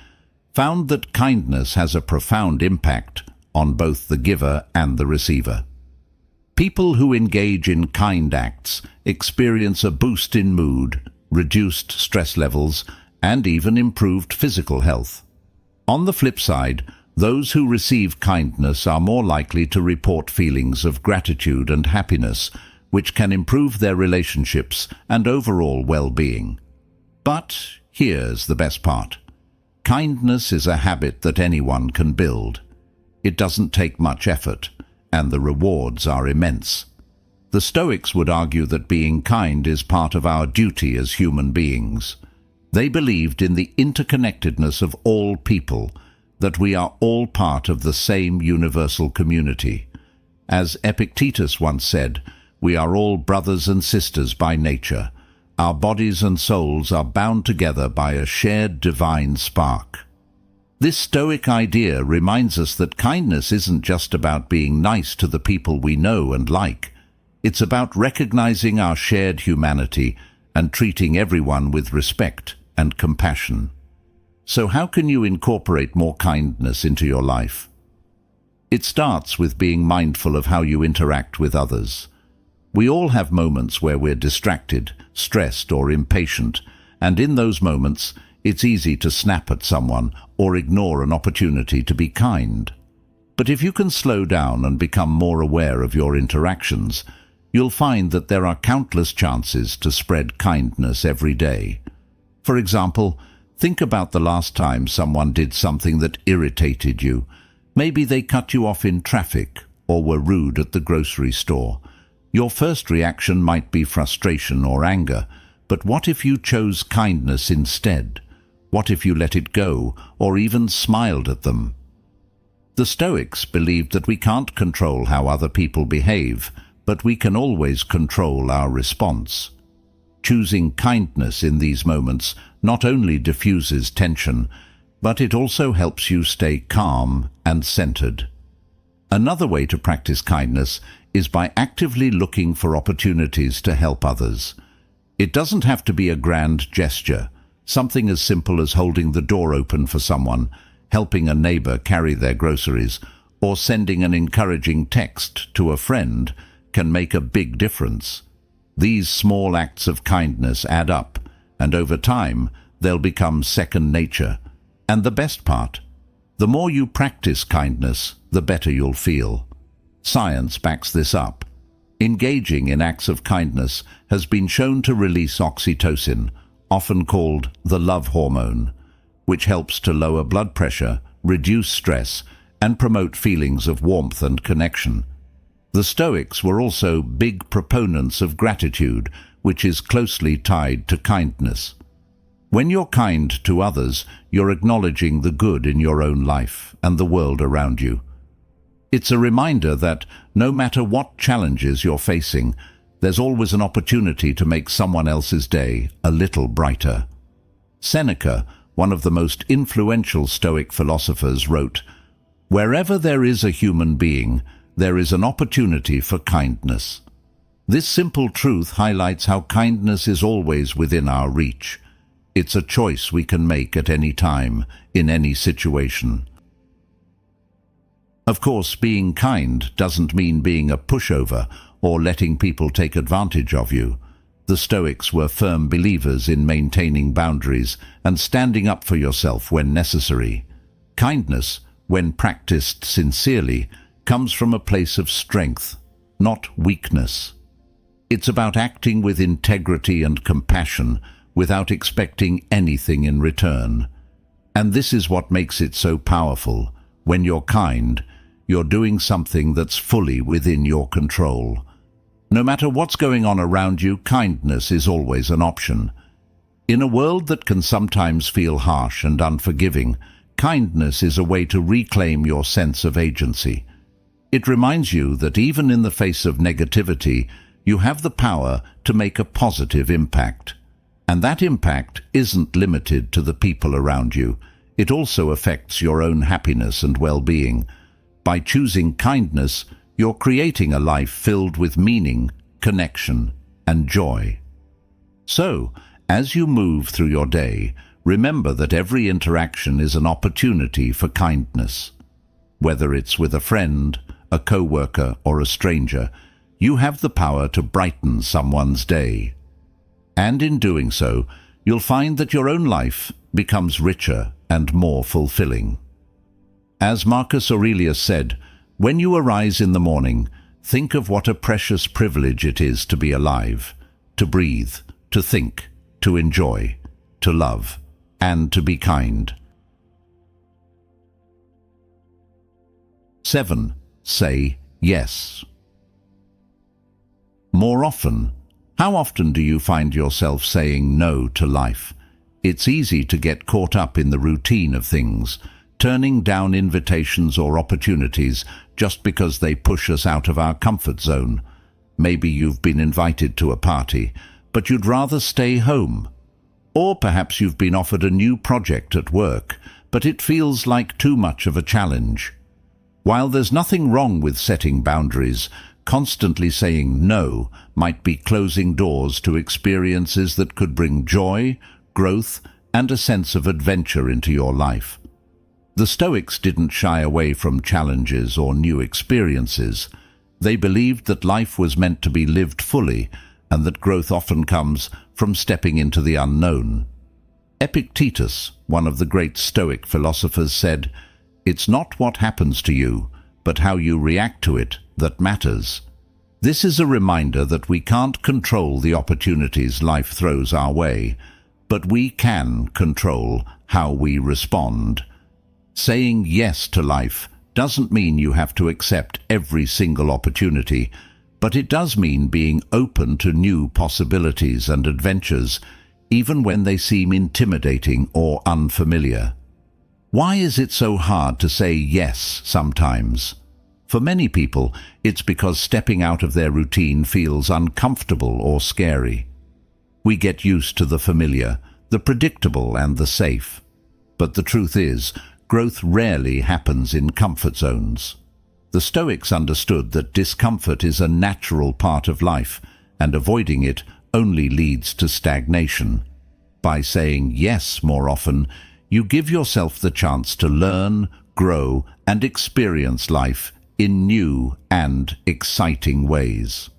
found that kindness has a profound impact on both the giver and the receiver. People who engage in kind acts experience a boost in mood, reduced stress levels, and even improved physical health. On the flip side, those who receive kindness are more likely to report feelings of gratitude and happiness, which can improve their relationships and overall well-being. But here's the best part. Kindness is a habit that anyone can build. It doesn't take much effort, and the rewards are immense. The Stoics would argue that being kind is part of our duty as human beings. They believed in the interconnectedness of all people, that we are all part of the same universal community. As Epictetus once said, we are all brothers and sisters by nature. Our bodies and souls are bound together by a shared divine spark. This Stoic idea reminds us that kindness isn't just about being nice to the people we know and like. It's about recognizing our shared humanity and treating everyone with respect and compassion. So how can you incorporate more kindness into your life? It starts with being mindful of how you interact with others. We all have moments where we're distracted, stressed, or impatient, and in those moments, it's easy to snap at someone or ignore an opportunity to be kind. But if you can slow down and become more aware of your interactions, you'll find that there are countless chances to spread kindness every day. For example, think about the last time someone did something that irritated you. Maybe they cut you off in traffic or were rude at the grocery store. Your first reaction might be frustration or anger, but what if you chose kindness instead? What if you let it go, or even smiled at them? The Stoics believed that we can't control how other people behave, but we can always control our response. Choosing kindness in these moments not only diffuses tension, but it also helps you stay calm and centered. Another way to practice kindness is by actively looking for opportunities to help others. It doesn't have to be a grand gesture. Something as simple as holding the door open for someone, helping a neighbor carry their groceries, or sending an encouraging text to a friend can make a big difference. These small acts of kindness add up, and over time, they'll become second nature. And the best part, the more you practice kindness, the better you'll feel. Science backs this up. Engaging in acts of kindness has been shown to release oxytocin, often called the love hormone, which helps to lower blood pressure, reduce stress, and promote feelings of warmth and connection. The Stoics were also big proponents of gratitude, which is closely tied to kindness. When you're kind to others, you're acknowledging the good in your own life and the world around you. It's a reminder that no matter what challenges you're facing, there's always an opportunity to make someone else's day a little brighter. Seneca, one of the most influential Stoic philosophers, wrote, "Wherever there is a human being, there is an opportunity for kindness." This simple truth highlights how kindness is always within our reach. It's a choice we can make at any time, in any situation. Of course, being kind doesn't mean being a pushover or letting people take advantage of you. The Stoics were firm believers in maintaining boundaries and standing up for yourself when necessary. Kindness, when practiced sincerely, comes from a place of strength, not weakness. It's about acting with integrity and compassion without expecting anything in return. And this is what makes it so powerful. When you're kind, you're doing something that's fully within your control. No matter what's going on around you, kindness is always an option. In a world that can sometimes feel harsh and unforgiving, kindness is a way to reclaim your sense of agency. It reminds you that even in the face of negativity, you have the power to make a positive impact. And that impact isn't limited to the people around you. It also affects your own happiness and well-being. By choosing kindness, you're creating a life filled with meaning, connection, and joy. So, as you move through your day, remember that every interaction is an opportunity for kindness. Whether it's with a friend, a co-worker, or a stranger, you have the power to brighten someone's day. And in doing so, you'll find that your own life becomes richer and more fulfilling. As Marcus Aurelius said, "When you arise in the morning, think of what a precious privilege it is to be alive, to breathe, to think, to enjoy, to love, and to be kind." 7. Say yes. More often. How often do you find yourself saying no to life? It's easy to get caught up in the routine of things, turning down invitations or opportunities just because they push us out of our comfort zone. Maybe you've been invited to a party, but you'd rather stay home. Or perhaps you've been offered a new project at work, but it feels like too much of a challenge. While there's nothing wrong with setting boundaries, constantly saying no might be closing doors to experiences that could bring joy, growth, and a sense of adventure into your life. The Stoics didn't shy away from challenges or new experiences. They believed that life was meant to be lived fully, and that growth often comes from stepping into the unknown. Epictetus, one of the great Stoic philosophers, said, "It's not what happens to you, but how you react to it that matters." This is a reminder that we can't control the opportunities life throws our way, but we can control how we respond. Saying yes to life doesn't mean you have to accept every single opportunity, but it does mean being open to new possibilities and adventures, even when they seem intimidating or unfamiliar. Why is it so hard to say yes sometimes? For many people, it's because stepping out of their routine feels uncomfortable or scary. We get used to the familiar, the predictable, and the safe. But the truth is, growth rarely happens in comfort zones. The Stoics understood that discomfort is a natural part of life, and avoiding it only leads to stagnation. By saying yes more often, you give yourself the chance to learn, grow, and experience life in new and exciting ways.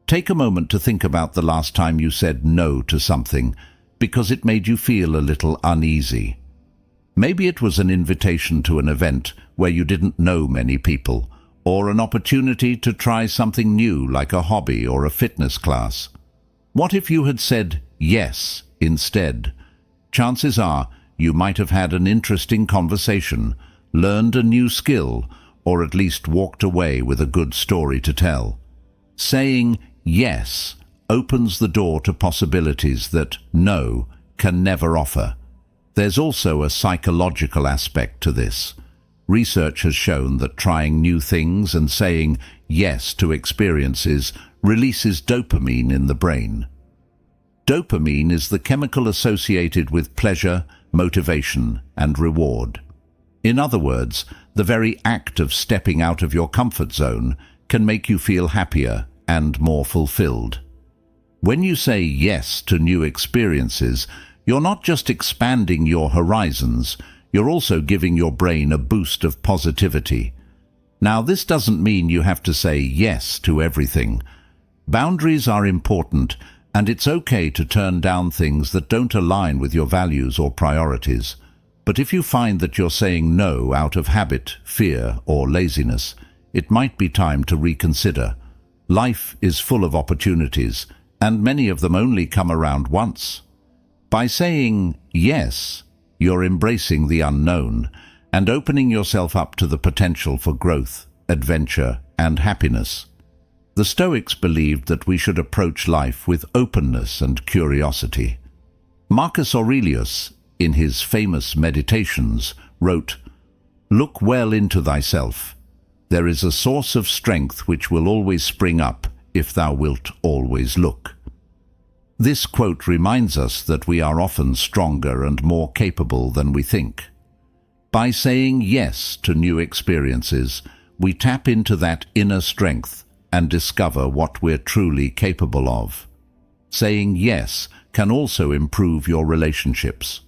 Take a moment to think about the last time you said no to something because it made you feel a little uneasy. Maybe it was an invitation to an event where you didn't know many people, or an opportunity to try something new like a hobby or a fitness class. What if you had said yes instead? Chances are you might have had an interesting conversation, learned a new skill, or at least walked away with a good story to tell. Saying yes opens the door to possibilities that no can never offer. There's also a psychological aspect to this. Research has shown that trying new things and saying yes to experiences releases dopamine in the brain. Dopamine is the chemical associated with pleasure, motivation, and reward. In other words, the very act of stepping out of your comfort zone can make you feel happier and more fulfilled. When you say yes to new experiences, you're not just expanding your horizons, you're also giving your brain a boost of positivity. Now, this doesn't mean you have to say yes to everything. Boundaries are important, and it's okay to turn down things that don't align with your values or priorities. But if you find that you're saying no out of habit, fear, or laziness, it might be time to reconsider. Life is full of opportunities, and many of them only come around once. By saying yes, you're embracing the unknown and opening yourself up to the potential for growth, adventure, and happiness. The Stoics believed that we should approach life with openness and curiosity. Marcus Aurelius, in his famous Meditations, wrote, "Look well into thyself. There is a source of strength which will always spring up if thou wilt always look." This quote reminds us that we are often stronger and more capable than we think. By saying yes to new experiences, we tap into that inner strength and discover what we're truly capable of. Saying yes can also improve your relationships.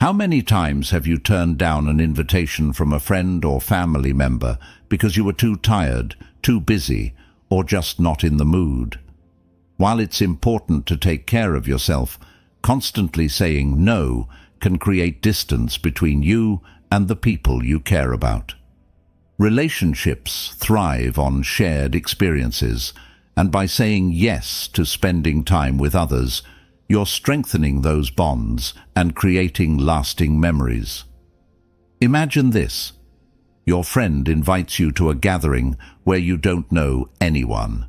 How many times have you turned down an invitation from a friend or family member because you were too tired, too busy, or just not in the mood? While it's important to take care of yourself, constantly saying no can create distance between you and the people you care about. Relationships thrive on shared experiences, and by saying yes to spending time with others, you're strengthening those bonds and creating lasting memories. Imagine this. Your friend invites you to a gathering where you don't know anyone.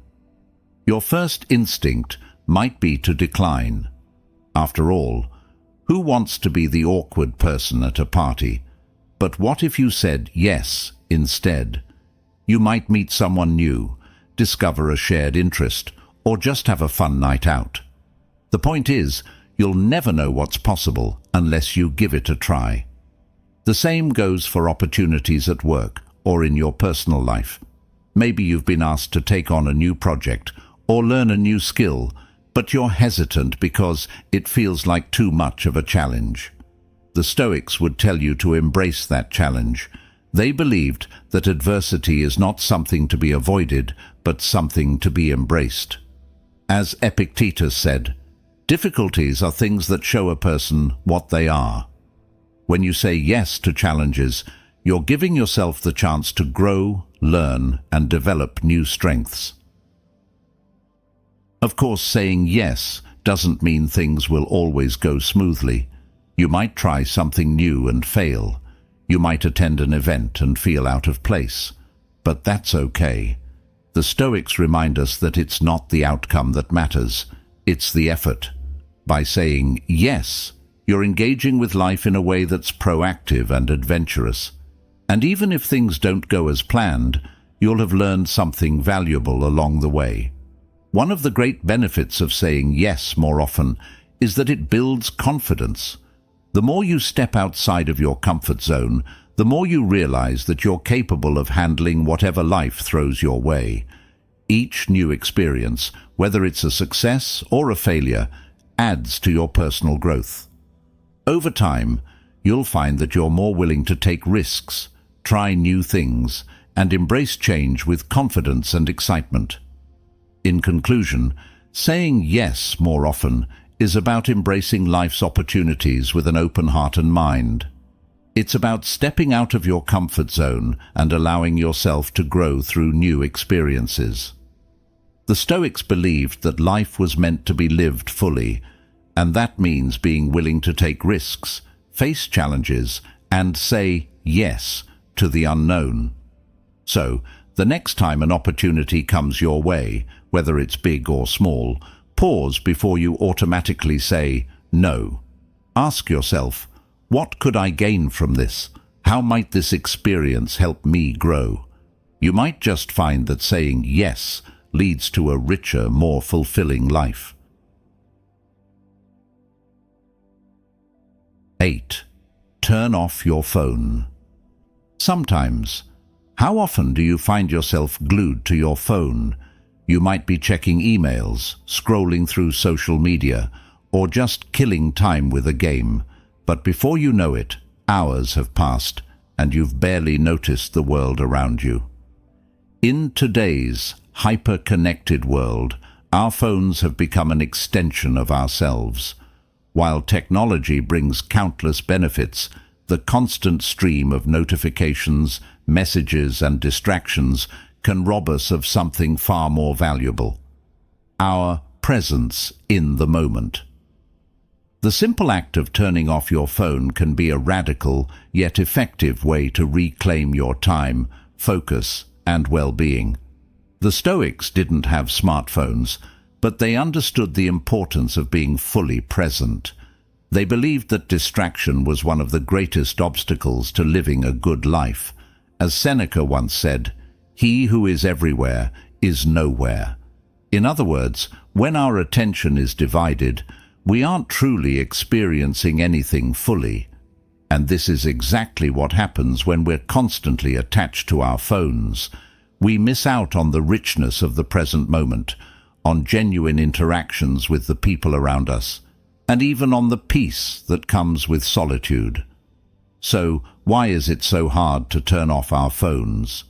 Your first instinct might be to decline. After all, who wants to be the awkward person at a party? But what if you said yes instead? You might meet someone new, discover a shared interest, or just have a fun night out. The point is, you'll never know what's possible unless you give it a try. The same goes for opportunities at work or in your personal life. Maybe you've been asked to take on a new project or learn a new skill, but you're hesitant because it feels like too much of a challenge. The Stoics would tell you to embrace that challenge. They believed that adversity is not something to be avoided, but something to be embraced. As Epictetus said, difficulties are things that show a person what they are. When you say yes to challenges, you're giving yourself the chance to grow, learn, and develop new strengths. Of course, saying yes doesn't mean things will always go smoothly. You might try something new and fail. You might attend an event and feel out of place. But that's okay. The Stoics remind us that it's not the outcome that matters, it's the effort. By saying yes, you're engaging with life in a way that's proactive and adventurous. And even if things don't go as planned, you'll have learned something valuable along the way. One of the great benefits of saying yes more often is that it builds confidence. The more you step outside of your comfort zone, the more you realize that you're capable of handling whatever life throws your way. Each new experience, whether it's a success or a failure, adds to your personal growth. Over time, you'll find that you're more willing to take risks, try new things, and embrace change with confidence and excitement. In conclusion, saying yes more often is about embracing life's opportunities with an open heart and mind. It's about stepping out of your comfort zone and allowing yourself to grow through new experiences. The Stoics believed that life was meant to be lived fully, and that means being willing to take risks, face challenges, and say yes to the unknown. So, the next time an opportunity comes your way, whether it's big or small, pause before you automatically say no. Ask yourself, what could I gain from this? How might this experience help me grow? You might just find that saying yes leads to a richer, more fulfilling life. 8. Turn off your phone. Sometimes, how often do you find yourself glued to your phone? You might be checking emails, scrolling through social media, or just killing time with a game. But before you know it, hours have passed, and you've barely noticed the world around you. In today's hyper-connected world, our phones have become an extension of ourselves. While technology brings countless benefits, the constant stream of notifications, messages, and distractions can rob us of something far more valuable: our presence in the moment. The simple act of turning off your phone can be a radical yet effective way to reclaim your time, focus, and well-being. The Stoics didn't have smartphones, but they understood the importance of being fully present. They believed that distraction was one of the greatest obstacles to living a good life. As Seneca once said, "He who is everywhere is nowhere." In other words, when our attention is divided, we aren't truly experiencing anything fully. And this is exactly what happens when we're constantly attached to our phones. We miss out on the richness of the present moment, on genuine interactions with the people around us, and even on the peace that comes with solitude. So, why is it so hard to turn off our phones?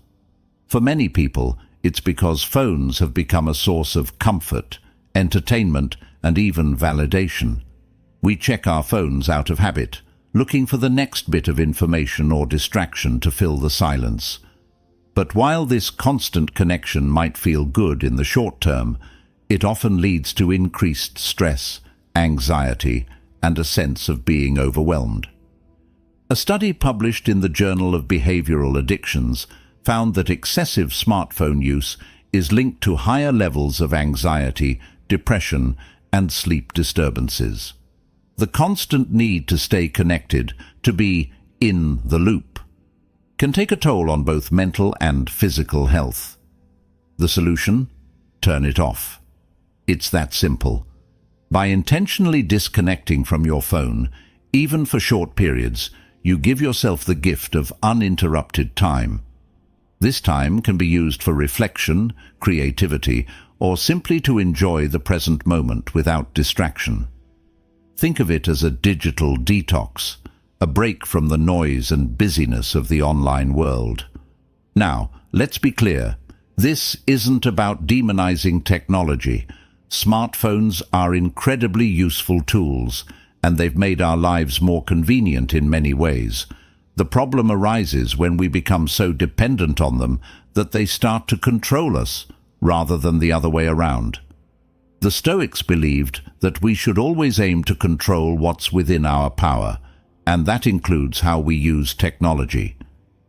For many people, it's because phones have become a source of comfort, entertainment, and even validation. We check our phones out of habit, looking for the next bit of information or distraction to fill the silence. But while this constant connection might feel good in the short term, it often leads to increased stress, anxiety, and a sense of being overwhelmed. A study published in the Journal of Behavioral Addictions found that excessive smartphone use is linked to higher levels of anxiety, depression, and sleep disturbances. The constant need to stay connected, to be in the loop, can take a toll on both mental and physical health. The solution? Turn it off. It's that simple. By intentionally disconnecting from your phone, even for short periods, you give yourself the gift of uninterrupted time. This time can be used for reflection, creativity, or simply to enjoy the present moment without distraction. Think of it as a digital detox, a break from the noise and busyness of the online world. Now, let's be clear, this isn't about demonizing technology. Smartphones are incredibly useful tools, and they've made our lives more convenient in many ways. The problem arises when we become so dependent on them that they start to control us, rather than the other way around. The Stoics believed that we should always aim to control what's within our power, and that includes how we use technology.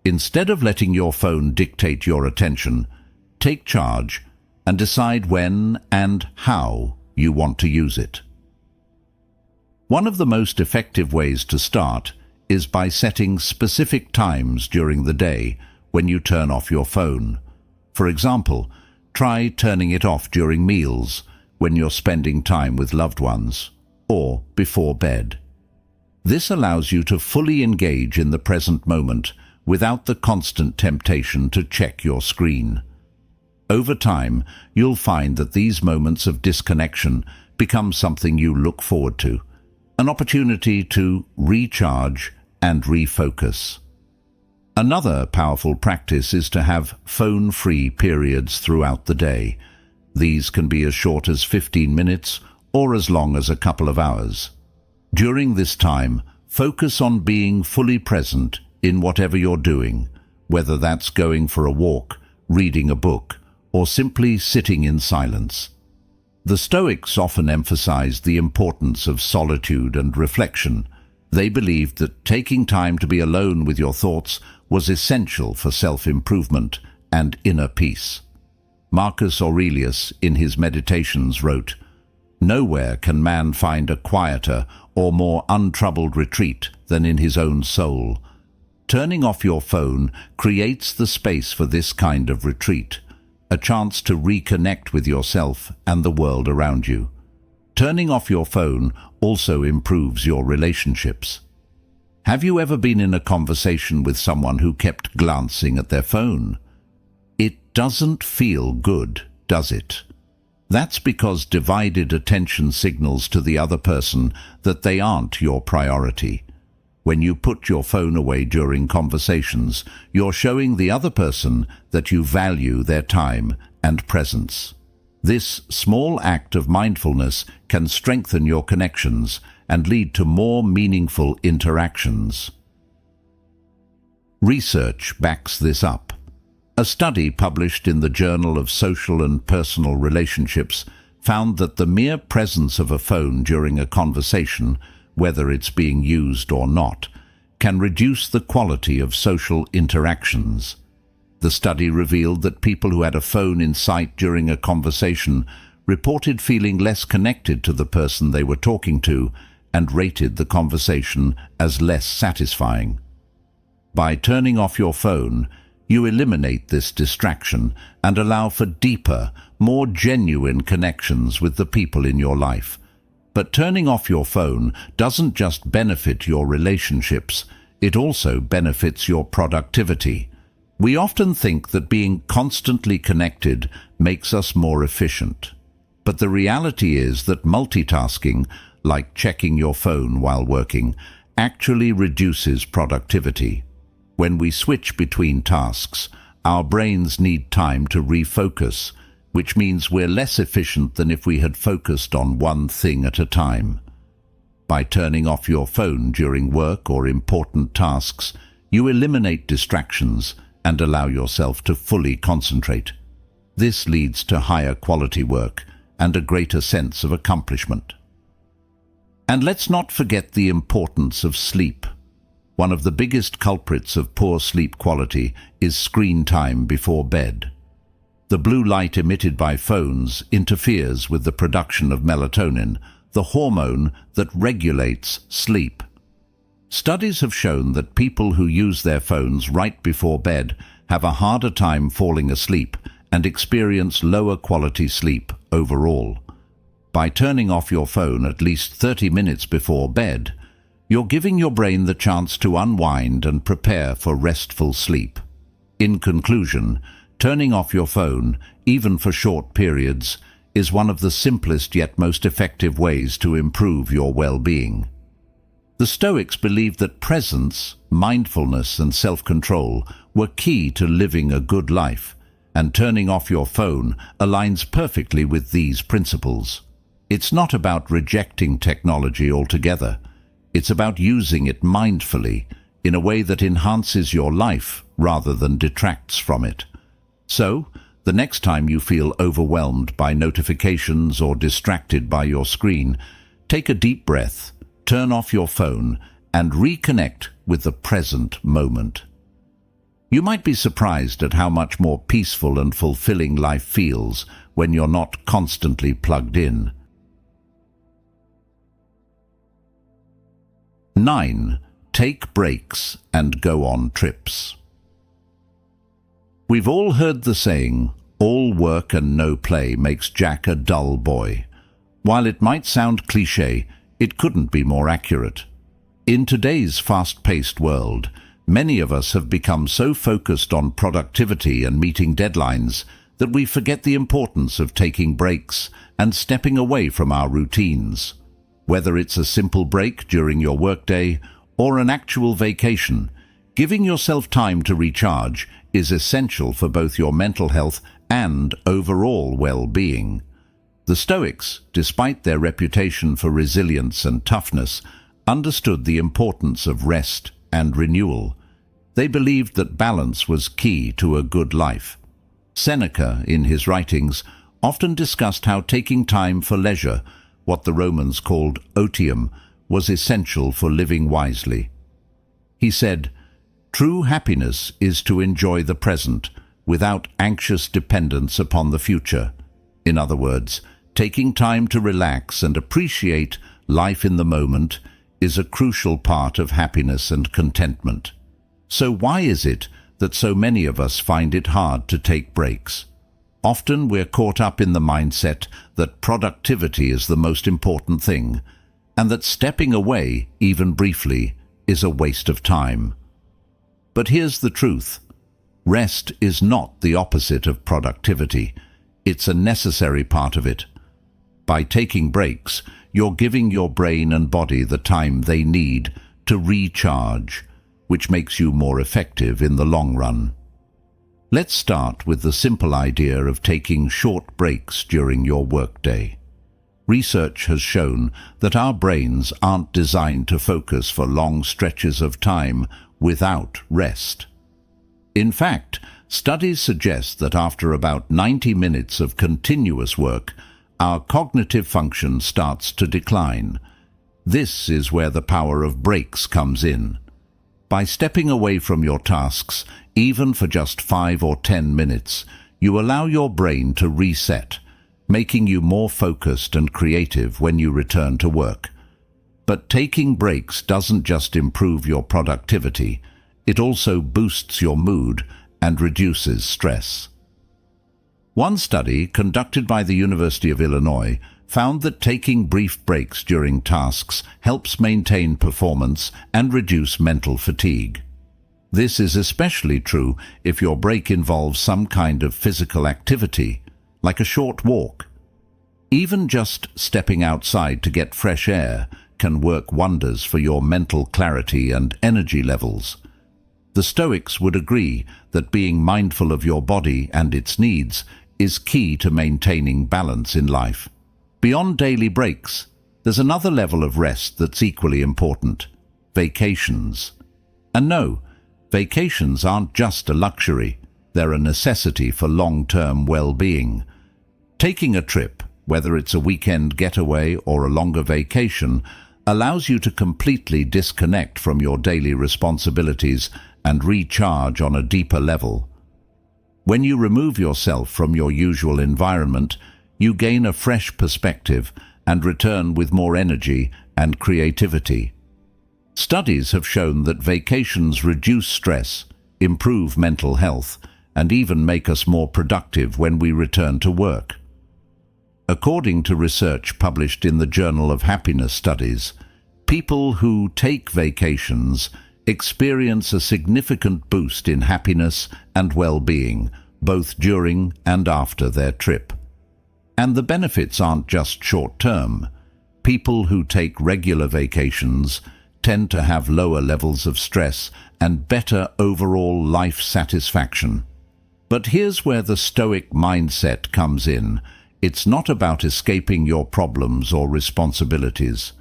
Instead of letting your phone dictate your attention, take charge and decide when and how you want to use it. One of the most effective ways to start is by setting specific times during the day when you turn off your phone. For example, try turning it off during meals, when you're spending time with loved ones, or before bed. This allows you to fully engage in the present moment without the constant temptation to check your screen. Over time, you'll find that these moments of disconnection become something you look forward to, an opportunity to recharge and refocus. Another powerful practice is to have phone-free periods throughout the day. These can be as short as 15 minutes or as long as a couple of hours. During this time, focus on being fully present in whatever you're doing, whether that's going for a walk, reading a book, or simply sitting in silence. The Stoics often emphasized the importance of solitude and reflection. They believed that taking time to be alone with your thoughts was essential for self-improvement and inner peace. Marcus Aurelius, in his Meditations, wrote, "Nowhere can man find a quieter or more untroubled retreat than in his own soul." Turning off your phone creates the space for this kind of retreat, a chance to reconnect with yourself and the world around you. Turning off your phone also improves your relationships. Have you ever been in a conversation with someone who kept glancing at their phone? It doesn't feel good, does it? That's because divided attention signals to the other person that they aren't your priority. When you put your phone away during conversations, you're showing the other person that you value their time and presence. This small act of mindfulness can strengthen your connections and lead to more meaningful interactions. Research backs this up. A study published in the Journal of Social and Personal Relationships found that the mere presence of a phone during a conversation, whether it's being used or not, can reduce the quality of social interactions. The study revealed that people who had a phone in sight during a conversation reported feeling less connected to the person they were talking to and rated the conversation as less satisfying. By turning off your phone, you eliminate this distraction and allow for deeper, more genuine connections with the people in your life. But turning off your phone doesn't just benefit your relationships, it also benefits your productivity. We often think that being constantly connected makes us more efficient. But the reality is that multitasking, like checking your phone while working, actually reduces productivity. When we switch between tasks, our brains need time to refocus, which means we're less efficient than if we had focused on one thing at a time. By turning off your phone during work or important tasks, you eliminate distractions and allow yourself to fully concentrate. This leads to higher quality work and a greater sense of accomplishment. And let's not forget the importance of sleep. One of the biggest culprits of poor sleep quality is screen time before bed. The blue light emitted by phones interferes with the production of melatonin, the hormone that regulates sleep. Studies have shown that people who use their phones right before bed have a harder time falling asleep and experience lower quality sleep overall. By turning off your phone at least 30 minutes before bed, you're giving your brain the chance to unwind and prepare for restful sleep. In conclusion, turning off your phone, even for short periods, is one of the simplest yet most effective ways to improve your well-being. The Stoics believed that presence, mindfulness, and self-control were key to living a good life, and turning off your phone aligns perfectly with these principles. It's not about rejecting technology altogether. It's about using it mindfully, in a way that enhances your life rather than detracts from it. So, the next time you feel overwhelmed by notifications or distracted by your screen, take a deep breath, turn off your phone, and reconnect with the present moment. You might be surprised at how much more peaceful and fulfilling life feels when you're not constantly plugged in. 9. Take breaks and go on trips. We've all heard the saying, "All work and no play makes Jack a dull boy." While it might sound cliché, it couldn't be more accurate. In today's fast-paced world, many of us have become so focused on productivity and meeting deadlines that we forget the importance of taking breaks and stepping away from our routines. Whether it's a simple break during your workday or an actual vacation, giving yourself time to recharge is essential for both your mental health and overall well-being. The Stoics, despite their reputation for resilience and toughness, understood the importance of rest and renewal. They believed that balance was key to a good life. Seneca, in his writings, often discussed how taking time for leisure, what the Romans called otium, was essential for living wisely. He said, "True happiness is to enjoy the present, without anxious dependence upon the future." In other words, taking time to relax and appreciate life in the moment is a crucial part of happiness and contentment. So why is it that so many of us find it hard to take breaks? Often we're caught up in the mindset that productivity is the most important thing, and that stepping away, even briefly, is a waste of time. But here's the truth. Rest is not the opposite of productivity. It's a necessary part of it. By taking breaks, you're giving your brain and body the time they need to recharge, which makes you more effective in the long run. Let's start with the simple idea of taking short breaks during your workday. Research has shown that our brains aren't designed to focus for long stretches of time without rest. In fact, studies suggest that after about 90 minutes of continuous work, our cognitive function starts to decline. This is where the power of breaks comes in. By stepping away from your tasks, even for just 5 or 10 minutes, you allow your brain to reset, making you more focused and creative when you return to work. But taking breaks doesn't just improve your productivity, it also boosts your mood and reduces stress. One study, conducted by the University of Illinois, found that taking brief breaks during tasks helps maintain performance and reduce mental fatigue. This is especially true if your break involves some kind of physical activity, like a short walk. Even just stepping outside to get fresh air can work wonders for your mental clarity and energy levels. The Stoics would agree that being mindful of your body and its needs is key to maintaining balance in life. Beyond daily breaks, there's another level of rest that's equally important: vacations. And no, vacations aren't just a luxury, they're a necessity for long-term well-being. Taking a trip, whether it's a weekend getaway or a longer vacation, allows you to completely disconnect from your daily responsibilities and recharge on a deeper level. When you remove yourself from your usual environment, you gain a fresh perspective and return with more energy and creativity. Studies have shown that vacations reduce stress, improve mental health, and even make us more productive when we return to work. According to research published in the Journal of Happiness Studies, people who take vacations experience a significant boost in happiness and well-being, both during and after their trip. And the benefits aren't just short-term. People who take regular vacations tend to have lower levels of stress and better overall life satisfaction. But here's where the Stoic mindset comes in. It's not about escaping your problems or responsibilities.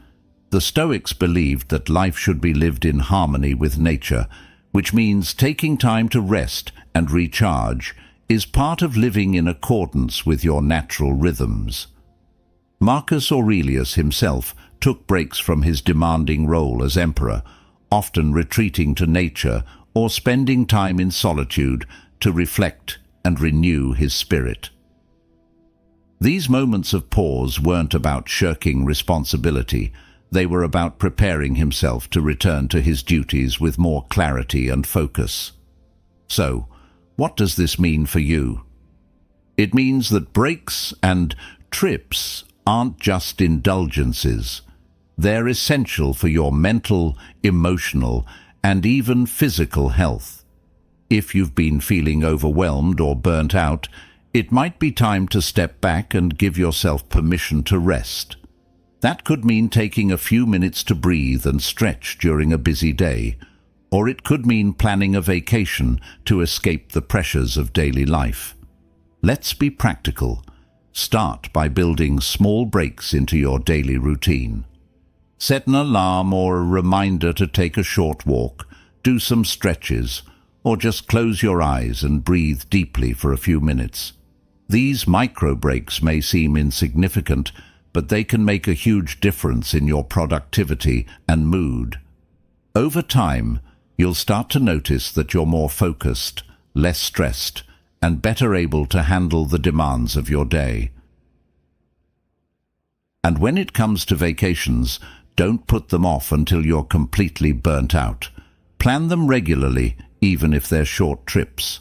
The Stoics believed that life should be lived in harmony with nature, which means taking time to rest and recharge is part of living in accordance with your natural rhythms. Marcus Aurelius himself took breaks from his demanding role as emperor, often retreating to nature or spending time in solitude to reflect and renew his spirit. These moments of pause weren't about shirking responsibility. They were about preparing himself to return to his duties with more clarity and focus. So, what does this mean for you? It means that breaks and trips aren't just indulgences. They're essential for your mental, emotional, and even physical health. If you've been feeling overwhelmed or burnt out, it might be time to step back and give yourself permission to rest. That could mean taking a few minutes to breathe and stretch during a busy day, or it could mean planning a vacation to escape the pressures of daily life. Let's be practical. Start by building small breaks into your daily routine. Set an alarm or a reminder to take a short walk, do some stretches, or just close your eyes and breathe deeply for a few minutes. These micro breaks may seem insignificant, but they can make a huge difference in your productivity and mood. Over time, you'll start to notice that you're more focused, less stressed, and better able to handle the demands of your day. And when it comes to vacations, don't put them off until you're completely burnt out. Plan them regularly, even if they're short trips.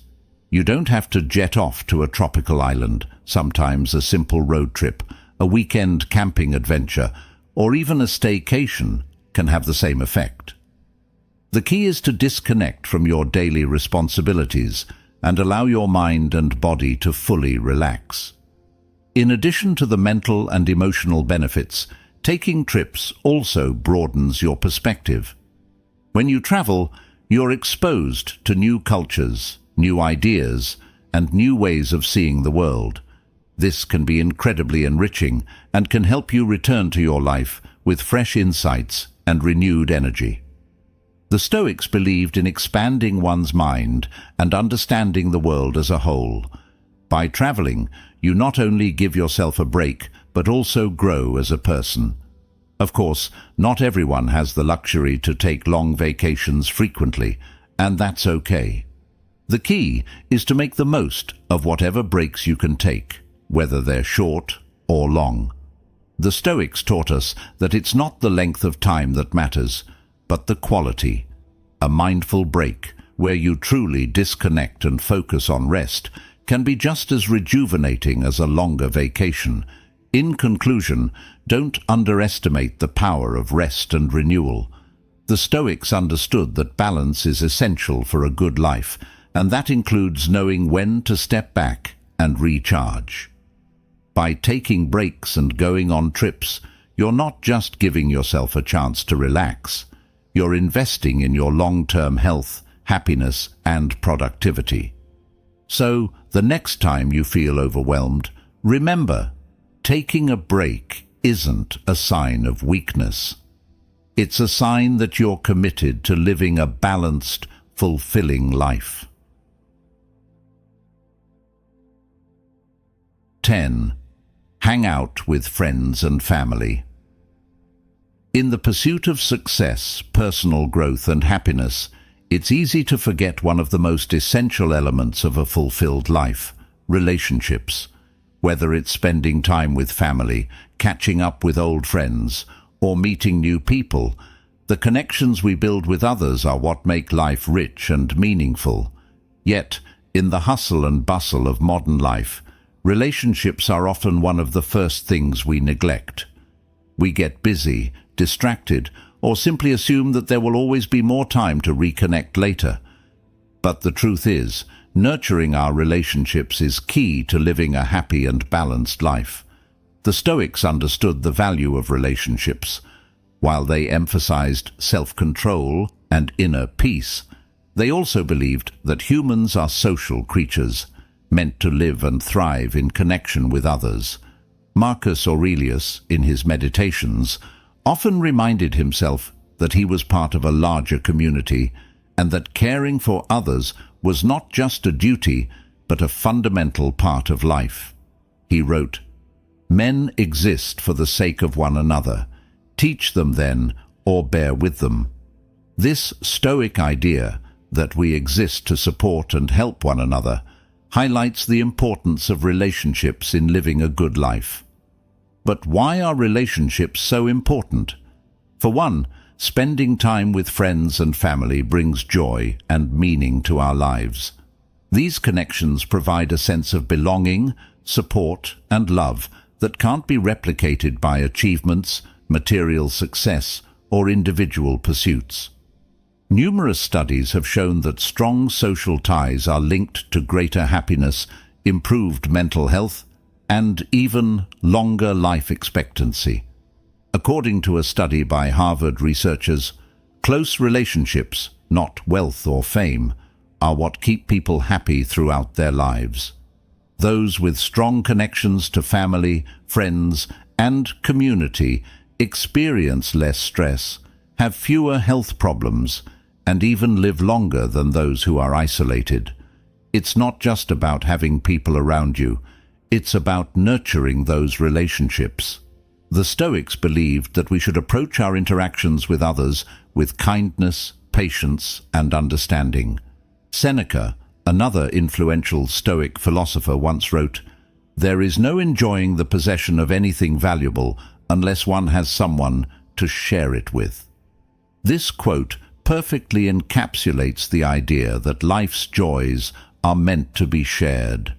You don't have to jet off to a tropical island. Sometimes a simple road trip, a weekend camping adventure, or even a staycation can have the same effect. The key is to disconnect from your daily responsibilities and allow your mind and body to fully relax. In addition to the mental and emotional benefits, taking trips also broadens your perspective. When you travel, you're exposed to new cultures, new ideas, and new ways of seeing the world. This can be incredibly enriching and can help you return to your life with fresh insights and renewed energy. The Stoics believed in expanding one's mind and understanding the world as a whole. By traveling, you not only give yourself a break, but also grow as a person. Of course, not everyone has the luxury to take long vacations frequently, and that's okay. The key is to make the most of whatever breaks you can take, whether they're short or long. The Stoics taught us that it's not the length of time that matters, but the quality. A mindful break, where you truly disconnect and focus on rest, can be just as rejuvenating as a longer vacation. In conclusion, don't underestimate the power of rest and renewal. The Stoics understood that balance is essential for a good life, and that includes knowing when to step back and recharge. By taking breaks and going on trips, you're not just giving yourself a chance to relax. You're investing in your long-term health, happiness, and productivity. So, the next time you feel overwhelmed, remember, taking a break isn't a sign of weakness. It's a sign that you're committed to living a balanced, fulfilling life. 10. Hang out with friends and family. In the pursuit of success, personal growth, and happiness, it's easy to forget one of the most essential elements of a fulfilled life: relationships. Whether it's spending time with family, catching up with old friends, or meeting new people, the connections we build with others are what make life rich and meaningful. Yet, in the hustle and bustle of modern life, relationships are often one of the first things we neglect. We get busy, distracted, or simply assume that there will always be more time to reconnect later. But the truth is, nurturing our relationships is key to living a happy and balanced life. The Stoics understood the value of relationships. While they emphasized self-control and inner peace, they also believed that humans are social creatures, meant to live and thrive in connection with others. Marcus Aurelius, in his Meditations, often reminded himself that he was part of a larger community and that caring for others was not just a duty, but a fundamental part of life. He wrote, "Men exist for the sake of one another. Teach them then, or bear with them." This Stoic idea that we exist to support and help one another highlights the importance of relationships in living a good life. But why are relationships so important? For one, spending time with friends and family brings joy and meaning to our lives. These connections provide a sense of belonging, support, and love that can't be replicated by achievements, material success, or individual pursuits. Numerous studies have shown that strong social ties are linked to greater happiness, improved mental health, and even longer life expectancy. According to a study by Harvard researchers, close relationships, not wealth or fame, are what keep people happy throughout their lives. Those with strong connections to family, friends, and community experience less stress, have fewer health problems, and even live longer than those who are isolated. It's not just about having people around you, it's about nurturing those relationships. The Stoics believed that we should approach our interactions with others with kindness, patience, and understanding. Seneca, another influential Stoic philosopher, once wrote, "There is no enjoying the possession of anything valuable unless one has someone to share it with." This quote perfectly encapsulates the idea that life's joys are meant to be shared.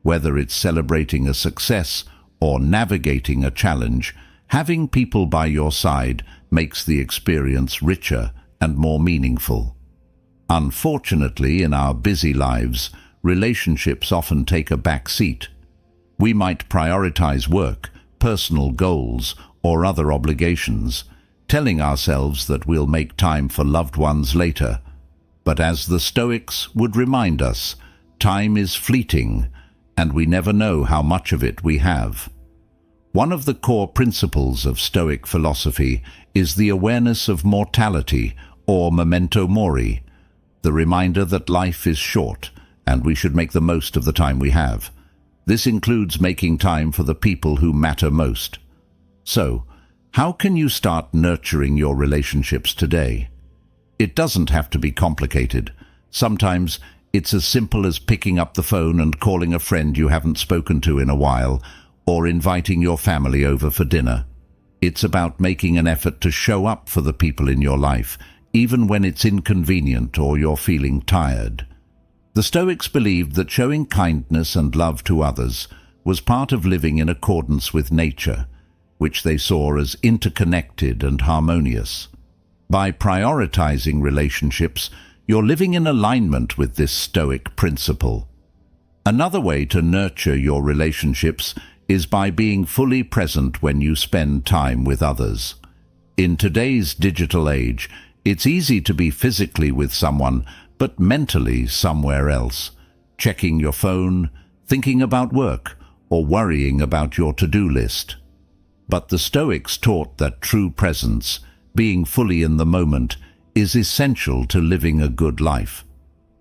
Whether it's celebrating a success or navigating a challenge, having people by your side makes the experience richer and more meaningful. Unfortunately, in our busy lives, relationships often take a back seat. We might prioritize work, personal goals, or other obligations, telling ourselves that we'll make time for loved ones later. But as the Stoics would remind us, time is fleeting, and we never know how much of it we have. One of the core principles of Stoic philosophy is the awareness of mortality, or memento mori, the reminder that life is short and we should make the most of the time we have. This includes making time for the people who matter most. So, how can you start nurturing your relationships today? It doesn't have to be complicated. Sometimes it's as simple as picking up the phone and calling a friend you haven't spoken to in a while, or inviting your family over for dinner. It's about making an effort to show up for the people in your life, even when it's inconvenient or you're feeling tired. The Stoics believed that showing kindness and love to others was part of living in accordance with nature, which they saw as interconnected and harmonious. By prioritizing relationships, you're living in alignment with this Stoic principle. Another way to nurture your relationships is by being fully present when you spend time with others. In today's digital age, it's easy to be physically with someone, but mentally somewhere else, checking your phone, thinking about work, or worrying about your to-do list. But the Stoics taught that true presence, being fully in the moment, is essential to living a good life.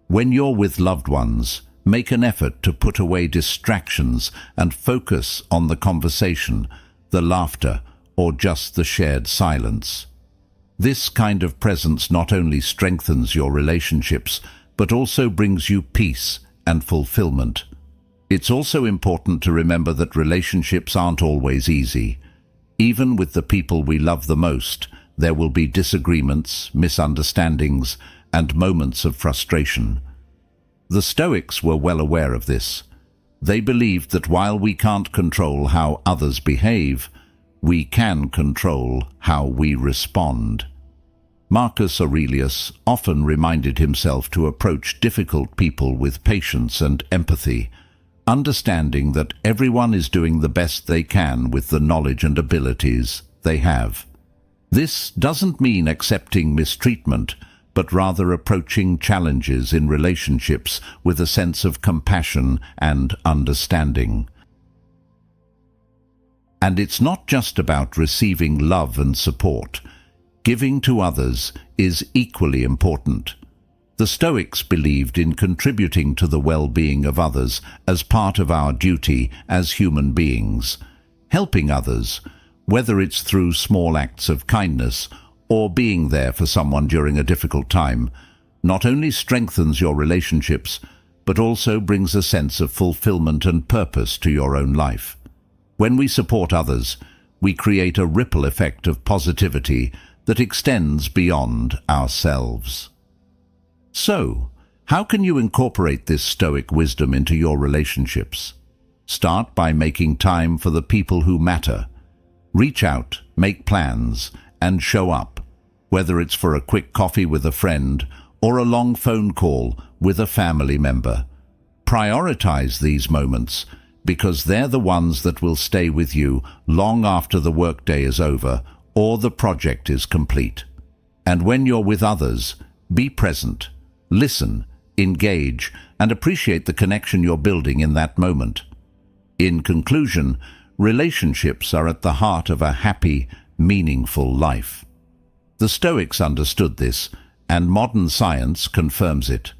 When you're with loved ones, make an effort to put away distractions and focus on the conversation, the laughter, or just the shared silence. This kind of presence not only strengthens your relationships, but also brings you peace and fulfillment. It's also important to remember that relationships aren't always easy. Even with the people we love the most, there will be disagreements, misunderstandings, and moments of frustration. The Stoics were well aware of this. They believed that while we can't control how others behave, we can control how we respond. Marcus Aurelius often reminded himself to approach difficult people with patience and empathy, understanding that everyone is doing the best they can with the knowledge and abilities they have. This doesn't mean accepting mistreatment, but rather approaching challenges in relationships with a sense of compassion and understanding. And it's not just about receiving love and support. Giving to others is equally important. The Stoics believed in contributing to the well-being of others as part of our duty as human beings. Helping others, whether it's through small acts of kindness or being there for someone during a difficult time, not only strengthens your relationships, but also brings a sense of fulfillment and purpose to your own life. When we support others, we create a ripple effect of positivity that extends beyond ourselves. So, how can you incorporate this Stoic wisdom into your relationships? Start by making time for the people who matter. Reach out, make plans, and show up, whether it's for a quick coffee with a friend or a long phone call with a family member. Prioritize these moments, because they're the ones that will stay with you long after the workday is over or the project is complete. And when you're with others, be present, listen, engage, and appreciate the connection you're building in that moment. In conclusion, relationships are at the heart of a happy, meaningful life. The Stoics understood this, and modern science confirms it.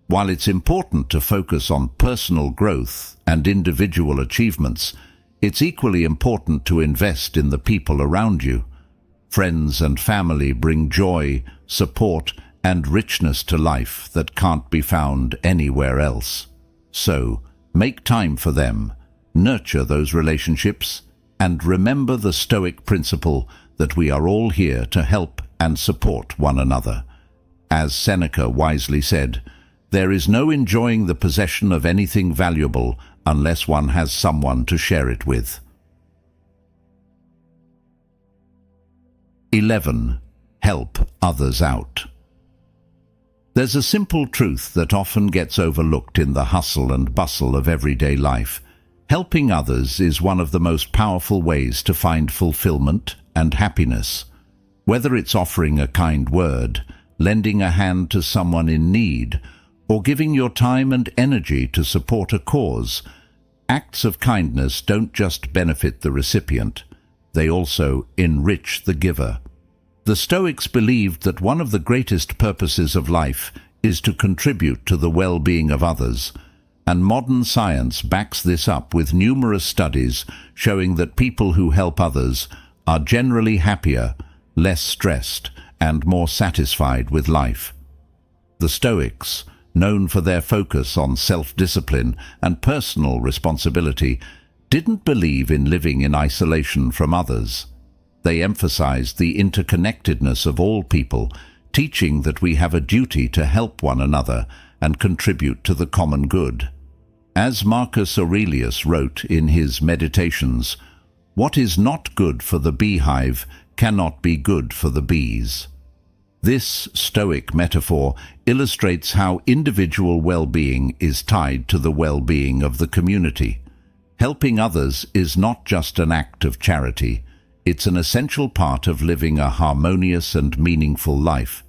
While it's important to focus on personal growth and individual achievements, it's equally important to invest in the people around you. Friends and family bring joy, support, and richness to life that can't be found anywhere else. So, make time for them, nurture those relationships, and remember the Stoic principle that we are all here to help and support one another. As Seneca wisely said, there is no enjoying the possession of anything valuable unless one has someone to share it with. 11. Help others out. There's a simple truth that often gets overlooked in the hustle and bustle of everyday life. Helping others is one of the most powerful ways to find fulfillment and happiness. Whether it's offering a kind word, lending a hand to someone in need, or giving your time and energy to support a cause, acts of kindness don't just benefit the recipient, they also enrich the giver. The Stoics believed that one of the greatest purposes of life is to contribute to the well-being of others, and modern science backs this up with numerous studies showing that people who help others are generally happier, less stressed, and more satisfied with life. The Stoics, known for their focus on self-discipline and personal responsibility, didn't believe in living in isolation from others. They emphasized the interconnectedness of all people, teaching that we have a duty to help one another and contribute to the common good. As Marcus Aurelius wrote in his Meditations, "What is not good for the beehive cannot be good for the bees." This Stoic metaphor illustrates how individual well-being is tied to the well-being of the community. Helping others is not just an act of charity, it's an essential part of living a harmonious and meaningful life.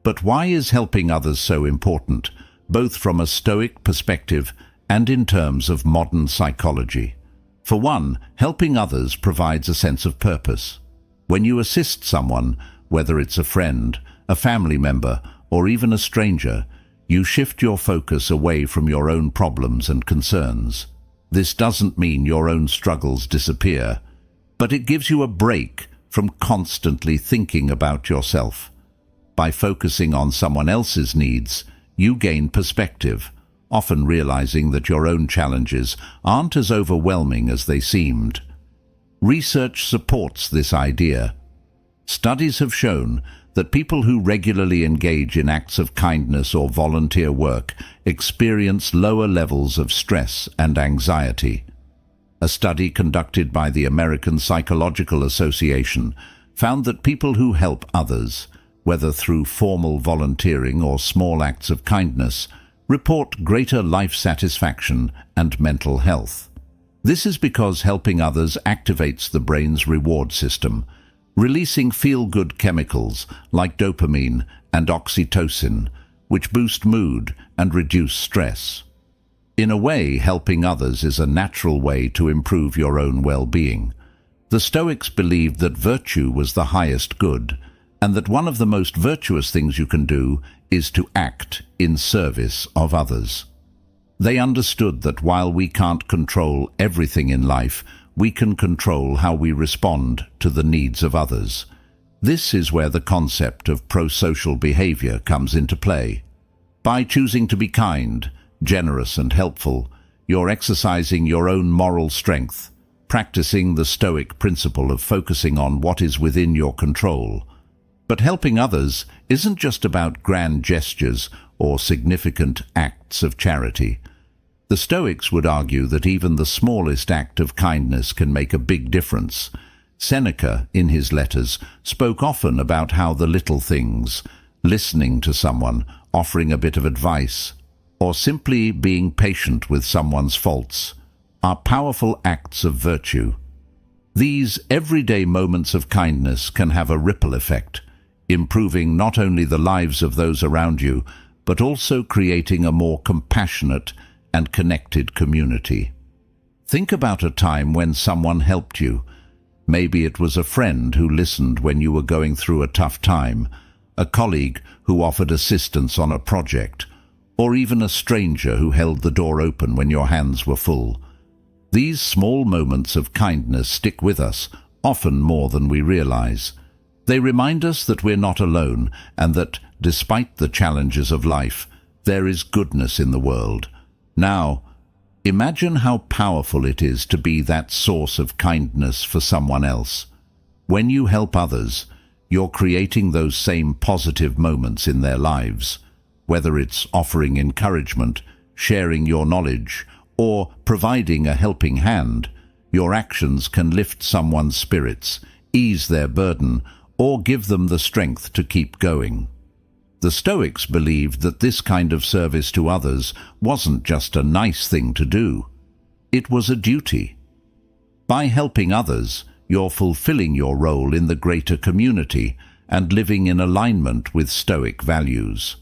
But why is helping others so important, both from a Stoic perspective and in terms of modern psychology? For one, helping others provides a sense of purpose. When you assist someone, whether it's a friend, a family member, or even a stranger, you shift your focus away from your own problems and concerns. This doesn't mean your own struggles disappear, but it gives you a break from constantly thinking about yourself. By focusing on someone else's needs, you gain perspective, often realizing that your own challenges aren't as overwhelming as they seemed. Research supports this idea. Studies have shown that people who regularly engage in acts of kindness or volunteer work experience lower levels of stress and anxiety. A study conducted by the American Psychological Association found that people who help others, whether through formal volunteering or small acts of kindness, report greater life satisfaction and mental health. This is because helping others activates the brain's reward system, releasing feel-good chemicals like dopamine and oxytocin, which boost mood and reduce stress. In a way, helping others is a natural way to improve your own well-being. The Stoics believed that virtue was the highest good, and that one of the most virtuous things you can do is to act in service of others. They understood that while we can't control everything in life, we can control how we respond to the needs of others. This is where the concept of pro-social behavior comes into play. By choosing to be kind, generous and helpful, you're exercising your own moral strength, practicing the Stoic principle of focusing on what is within your control. But helping others isn't just about grand gestures or significant acts of charity. The Stoics would argue that even the smallest act of kindness can make a big difference. Seneca, in his letters, spoke often about how the little things, listening to someone, offering a bit of advice, or simply being patient with someone's faults, are powerful acts of virtue. These everyday moments of kindness can have a ripple effect, improving not only the lives of those around you, but also creating a more compassionate and connected community. Think about a time when someone helped you. Maybe it was a friend who listened when you were going through a tough time, a colleague who offered assistance on a project, or even a stranger who held the door open when your hands were full. These small moments of kindness stick with us, often more than we realize. They remind us that we're not alone and that, despite the challenges of life, there is goodness in the world. Now, imagine how powerful it is to be that source of kindness for someone else. When you help others, you're creating those same positive moments in their lives. Whether it's offering encouragement, sharing your knowledge, or providing a helping hand, your actions can lift someone's spirits, ease their burden, or give them the strength to keep going. The Stoics believed that this kind of service to others wasn't just a nice thing to do. It was a duty. By helping others, you're fulfilling your role in the greater community and living in alignment with Stoic values.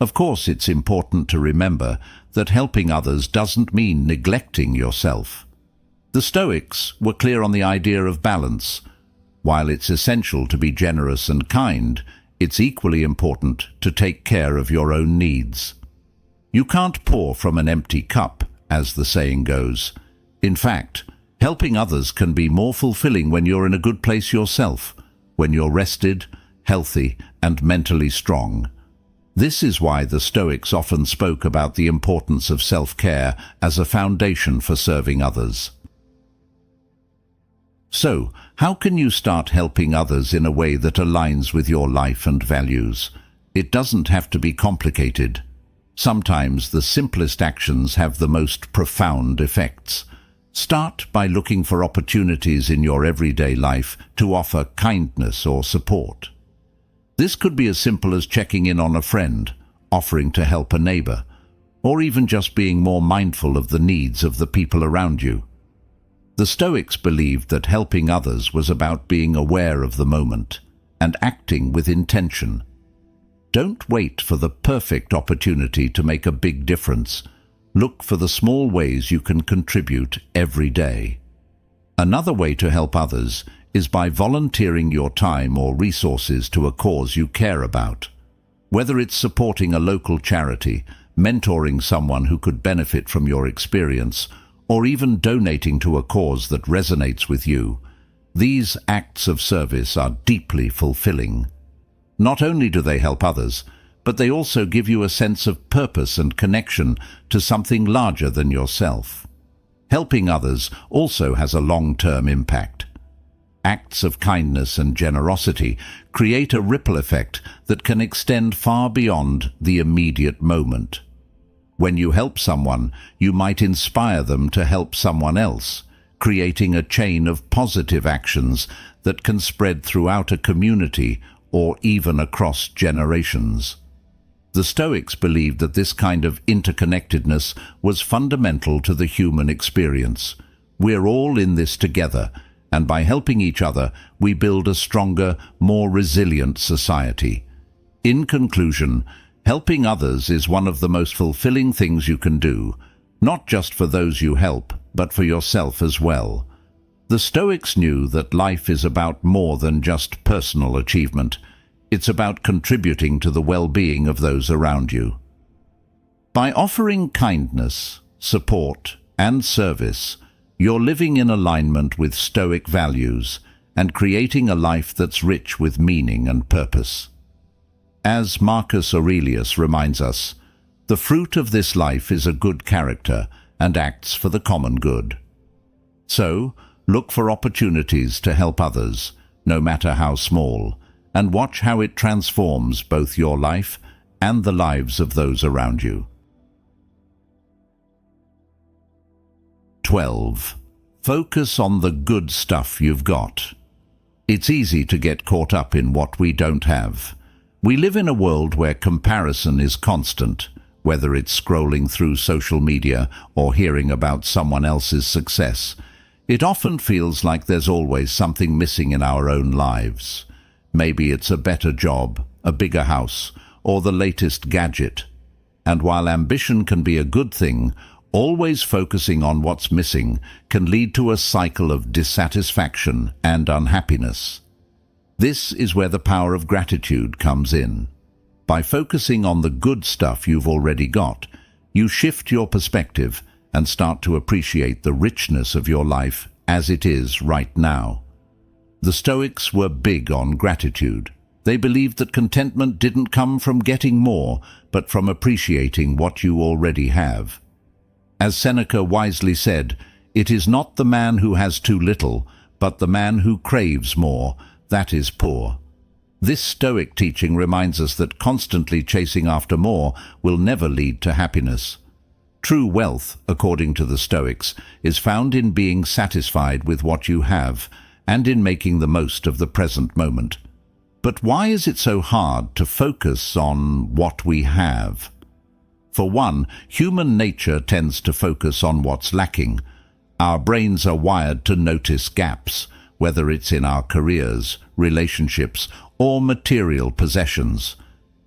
Of course, it's important to remember that helping others doesn't mean neglecting yourself. The Stoics were clear on the idea of balance. While it's essential to be generous and kind, it's equally important to take care of your own needs. You can't pour from an empty cup, as the saying goes. In fact, helping others can be more fulfilling when you're in a good place yourself, when you're rested, healthy, and mentally strong. This is why the Stoics often spoke about the importance of self-care as a foundation for serving others. So, how can you start helping others in a way that aligns with your life and values? It doesn't have to be complicated. Sometimes the simplest actions have the most profound effects. Start by looking for opportunities in your everyday life to offer kindness or support. This could be as simple as checking in on a friend, offering to help a neighbor, or even just being more mindful of the needs of the people around you. The Stoics believed that helping others was about being aware of the moment and acting with intention. Don't wait for the perfect opportunity to make a big difference. Look for the small ways you can contribute every day. Another way to help others is by volunteering your time or resources to a cause you care about. Whether it's supporting a local charity, mentoring someone who could benefit from your experience, or even donating to a cause that resonates with you, these acts of service are deeply fulfilling. Not only do they help others, but they also give you a sense of purpose and connection to something larger than yourself. Helping others also has a long-term impact. Acts of kindness and generosity create a ripple effect that can extend far beyond the immediate moment. When you help someone, you might inspire them to help someone else, creating a chain of positive actions that can spread throughout a community or even across generations. The Stoics believed that this kind of interconnectedness was fundamental to the human experience. We're all in this together, and by helping each other, we build a stronger, more resilient society. In conclusion, helping others is one of the most fulfilling things you can do, not just for those you help, but for yourself as well. The Stoics knew that life is about more than just personal achievement. It's about contributing to the well-being of those around you. By offering kindness, support, and service, you're living in alignment with Stoic values and creating a life that's rich with meaning and purpose. As Marcus Aurelius reminds us, the fruit of this life is a good character and acts for the common good. So, look for opportunities to help others, no matter how small, and watch how it transforms both your life and the lives of those around you. 12. Focus on the good stuff you've got. It's easy to get caught up in what we don't have. We live in a world where comparison is constant, whether it's scrolling through social media or hearing about someone else's success. It often feels like there's always something missing in our own lives. Maybe it's a better job, a bigger house, or the latest gadget, And while ambition can be a good thing, always focusing on what's missing can lead to a cycle of dissatisfaction and unhappiness. This is where the power of gratitude comes in. By focusing on the good stuff you've already got, you shift your perspective and start to appreciate the richness of your life as it is right now. The Stoics were big on gratitude. They believed that contentment didn't come from getting more, but from appreciating what you already have. As Seneca wisely said, "It is not the man who has too little, but the man who craves more, that is poor." This Stoic teaching reminds us that constantly chasing after more will never lead to happiness. True wealth, according to the Stoics, is found in being satisfied with what you have and in making the most of the present moment. But why is it so hard to focus on what we have? For one, human nature tends to focus on what's lacking. Our brains are wired to notice gaps, whether it's in our careers, relationships, or material possessions.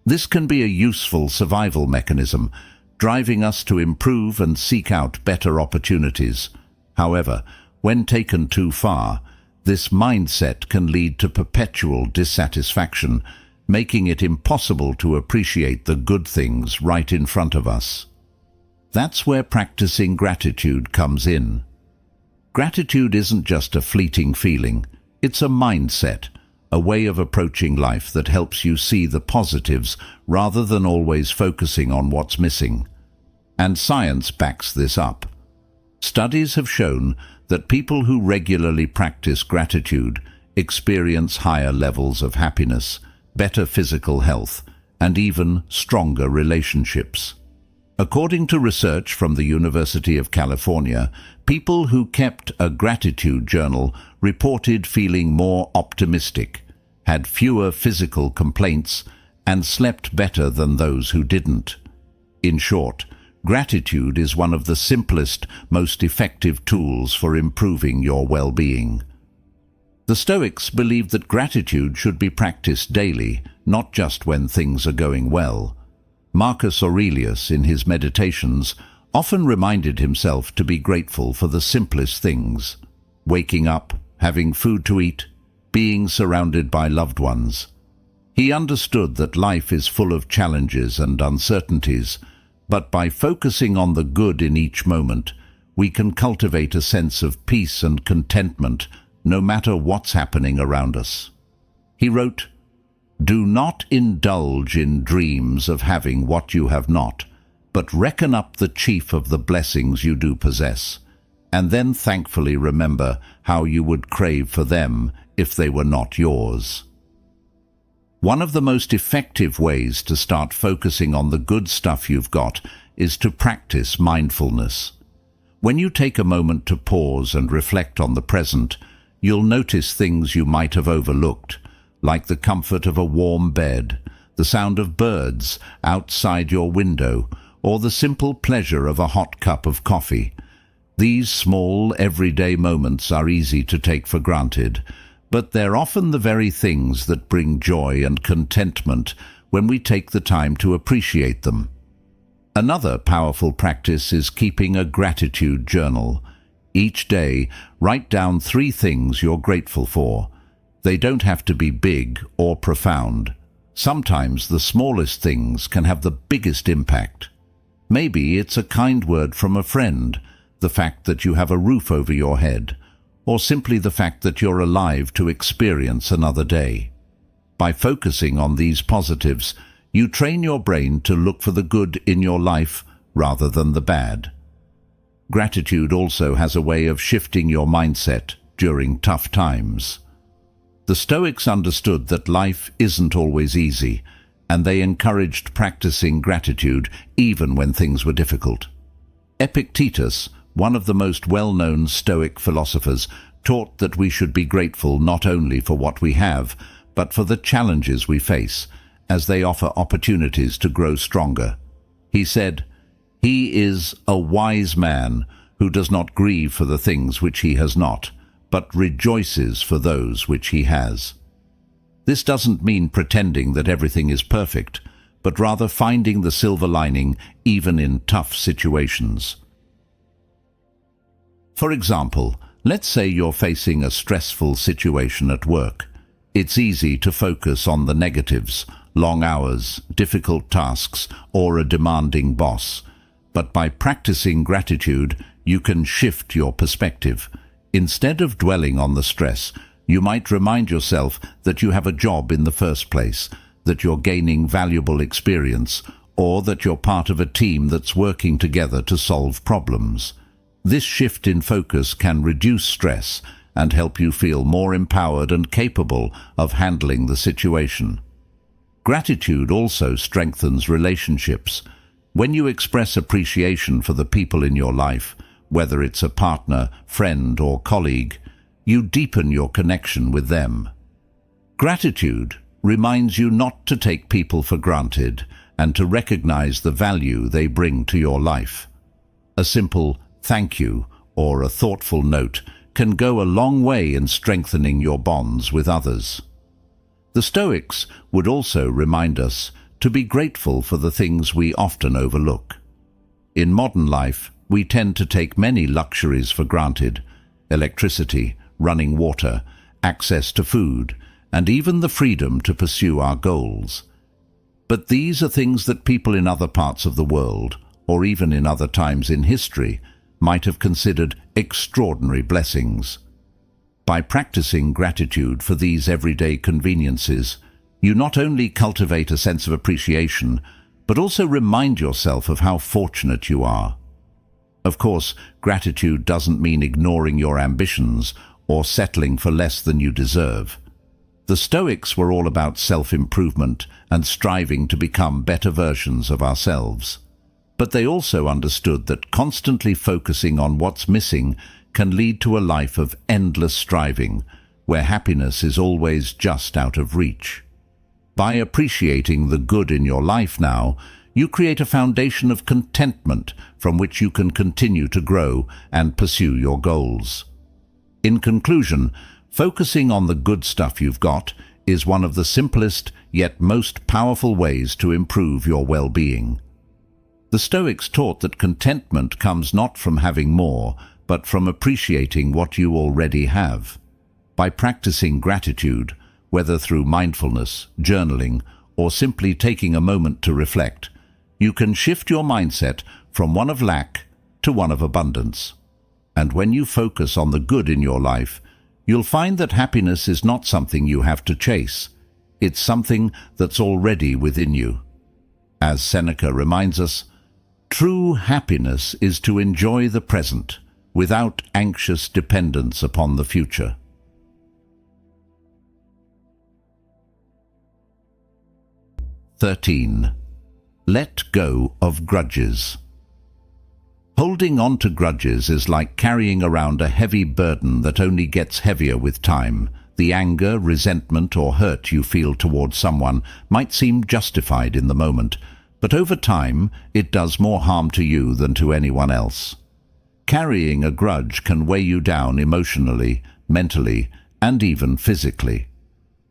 This can be a useful survival mechanism, driving us to improve and seek out better opportunities. However, when taken too far, this mindset can lead to perpetual dissatisfaction, making it impossible to appreciate the good things right in front of us. That's where practicing gratitude comes in. Gratitude isn't just a fleeting feeling, it's a mindset, a way of approaching life that helps you see the positives rather than always focusing on what's missing. And science backs this up. Studies have shown that people who regularly practice gratitude experience higher levels of happiness, better physical health, and even stronger relationships. According to research from the University of California, people who kept a gratitude journal reported feeling more optimistic, had fewer physical complaints, and slept better than those who didn't. In short, gratitude is one of the simplest, most effective tools for improving your well-being. The Stoics believed that gratitude should be practiced daily, not just when things are going well. Marcus Aurelius, in his meditations, often reminded himself to be grateful for the simplest things: waking up, having food to eat, being surrounded by loved ones. He understood that life is full of challenges and uncertainties, but by focusing on the good in each moment, we can cultivate a sense of peace and contentment no matter what's happening around us. He wrote, "Do not indulge in dreams of having what you have not, but reckon up the chief of the blessings you do possess, and then thankfully remember how you would crave for them if they were not yours." One of the most effective ways to start focusing on the good stuff you've got is to practice mindfulness. When you take a moment to pause and reflect on the present, you'll notice things you might have overlooked, like the comfort of a warm bed, the sound of birds outside your window, or the simple pleasure of a hot cup of coffee. These small, everyday moments are easy to take for granted, but they're often the very things that bring joy and contentment when we take the time to appreciate them. Another powerful practice is keeping a gratitude journal. Each day, write down 3 things you're grateful for. They don't have to be big or profound. Sometimes the smallest things can have the biggest impact. Maybe it's a kind word from a friend, the fact that you have a roof over your head, or simply the fact that you're alive to experience another day. By focusing on these positives, you train your brain to look for the good in your life rather than the bad. Gratitude also has a way of shifting your mindset during tough times. The Stoics understood that life isn't always easy, and they encouraged practicing gratitude even when things were difficult. Epictetus, one of the most well-known Stoic philosophers, taught that we should be grateful not only for what we have, but for the challenges we face, as they offer opportunities to grow stronger. He said, "He is a wise man who does not grieve for the things which he has not, but rejoices for those which he has." This doesn't mean pretending that everything is perfect, but rather finding the silver lining even in tough situations. For example, let's say you're facing a stressful situation at work. It's easy to focus on the negatives, long hours, difficult tasks, or a demanding boss. But by practicing gratitude, you can shift your perspective. Instead of dwelling on the stress, you might remind yourself that you have a job in the first place, that you're gaining valuable experience, or that you're part of a team that's working together to solve problems. This shift in focus can reduce stress and help you feel more empowered and capable of handling the situation. Gratitude also strengthens relationships. When you express appreciation for the people in your life, whether it's a partner, friend, or colleague, you deepen your connection with them. Gratitude reminds you not to take people for granted and to recognize the value they bring to your life. A simple thank you or a thoughtful note can go a long way in strengthening your bonds with others. The Stoics would also remind us to be grateful for the things we often overlook. In modern life, we tend to take many luxuries for granted: electricity, running water, access to food, and even the freedom to pursue our goals. But these are things that people in other parts of the world, or even in other times in history, might have considered extraordinary blessings. By practicing gratitude for these everyday conveniences, you not only cultivate a sense of appreciation, but also remind yourself of how fortunate you are. Of course, gratitude doesn't mean ignoring your ambitions or settling for less than you deserve. The Stoics were all about self-improvement and striving to become better versions of ourselves. But they also understood that constantly focusing on what's missing can lead to a life of endless striving, where happiness is always just out of reach. By appreciating the good in your life now, you create a foundation of contentment from which you can continue to grow and pursue your goals. In conclusion, focusing on the good stuff you've got is one of the simplest yet most powerful ways to improve your well-being. The Stoics taught that contentment comes not from having more, but from appreciating what you already have. By practicing gratitude, whether through mindfulness, journaling, or simply taking a moment to reflect, you can shift your mindset from one of lack to one of abundance. And when you focus on the good in your life, you'll find that happiness is not something you have to chase. It's something that's already within you. As Seneca reminds us, true happiness is to enjoy the present without anxious dependence upon the future. (13) Let go of grudges. Holding on to grudges is like carrying around a heavy burden that only gets heavier with time. The anger, resentment, or hurt you feel towards someone might seem justified in the moment, but over time it does more harm to you than to anyone else. Carrying a grudge can weigh you down emotionally, mentally, and even physically.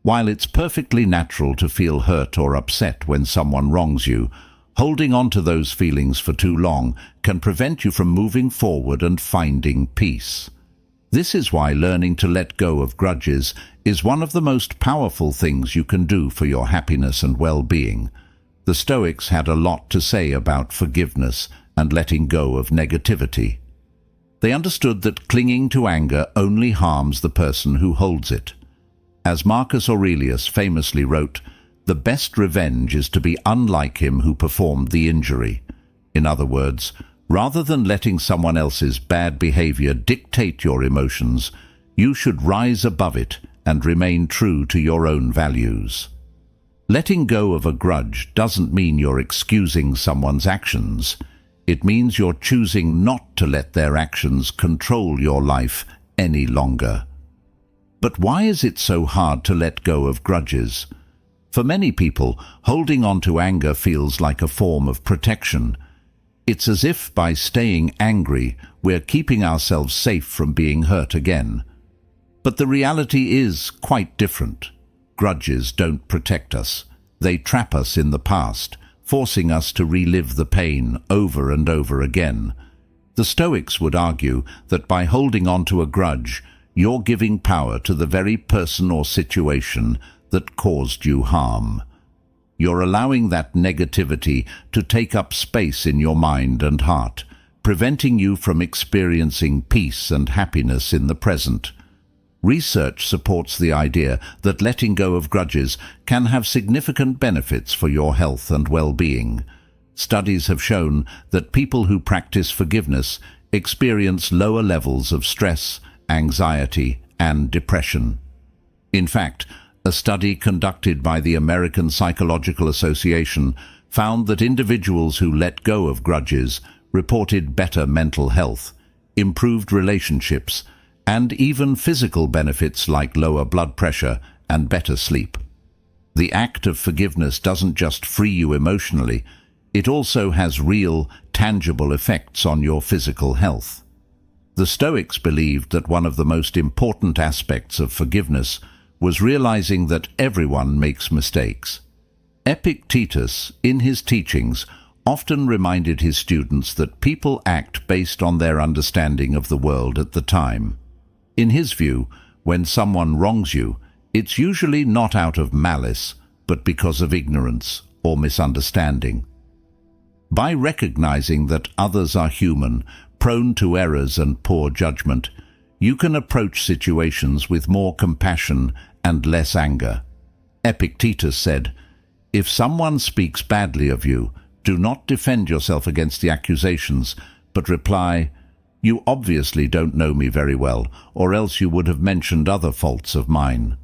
While it's perfectly natural to feel hurt or upset when someone wrongs you, holding on to those feelings for too long can prevent you from moving forward and finding peace. This is why learning to let go of grudges is one of the most powerful things you can do for your happiness and well-being. The Stoics had a lot to say about forgiveness and letting go of negativity. They understood that clinging to anger only harms the person who holds it. As Marcus Aurelius famously wrote, "The best revenge is to be unlike him who performed the injury." In other words, rather than letting someone else's bad behavior dictate your emotions, you should rise above it and remain true to your own values. Letting go of a grudge doesn't mean you're excusing someone's actions. It means you're choosing not to let their actions control your life any longer. But why is it so hard to let go of grudges? For many people, holding on to anger feels like a form of protection. It's as if by staying angry, we're keeping ourselves safe from being hurt again. But the reality is quite different. Grudges don't protect us. They trap us in the past, forcing us to relive the pain over and over again. The Stoics would argue that by holding on to a grudge, you're giving power to the very person or situation that caused you harm. You're allowing that negativity to take up space in your mind and heart, preventing you from experiencing peace and happiness in the present. Research supports the idea that letting go of grudges can have significant benefits for your health and well-being. Studies have shown that people who practice forgiveness experience lower levels of stress, anxiety, and depression. In fact, a study conducted by the American Psychological Association found that individuals who let go of grudges reported better mental health, improved relationships, and even physical benefits like lower blood pressure and better sleep. The act of forgiveness doesn't just free you emotionally, it also has real, tangible effects on your physical health. The Stoics believed that one of the most important aspects of forgiveness was realizing that everyone makes mistakes. Epictetus, in his teachings, often reminded his students that people act based on their understanding of the world at the time. In his view, when someone wrongs you, it's usually not out of malice, but because of ignorance or misunderstanding. By recognizing that others are human, prone to errors and poor judgment, you can approach situations with more compassion and less anger. Epictetus said, "If someone speaks badly of you, do not defend yourself against the accusations, but reply, 'You obviously don't know me very well, or else you would have mentioned other faults of mine.'"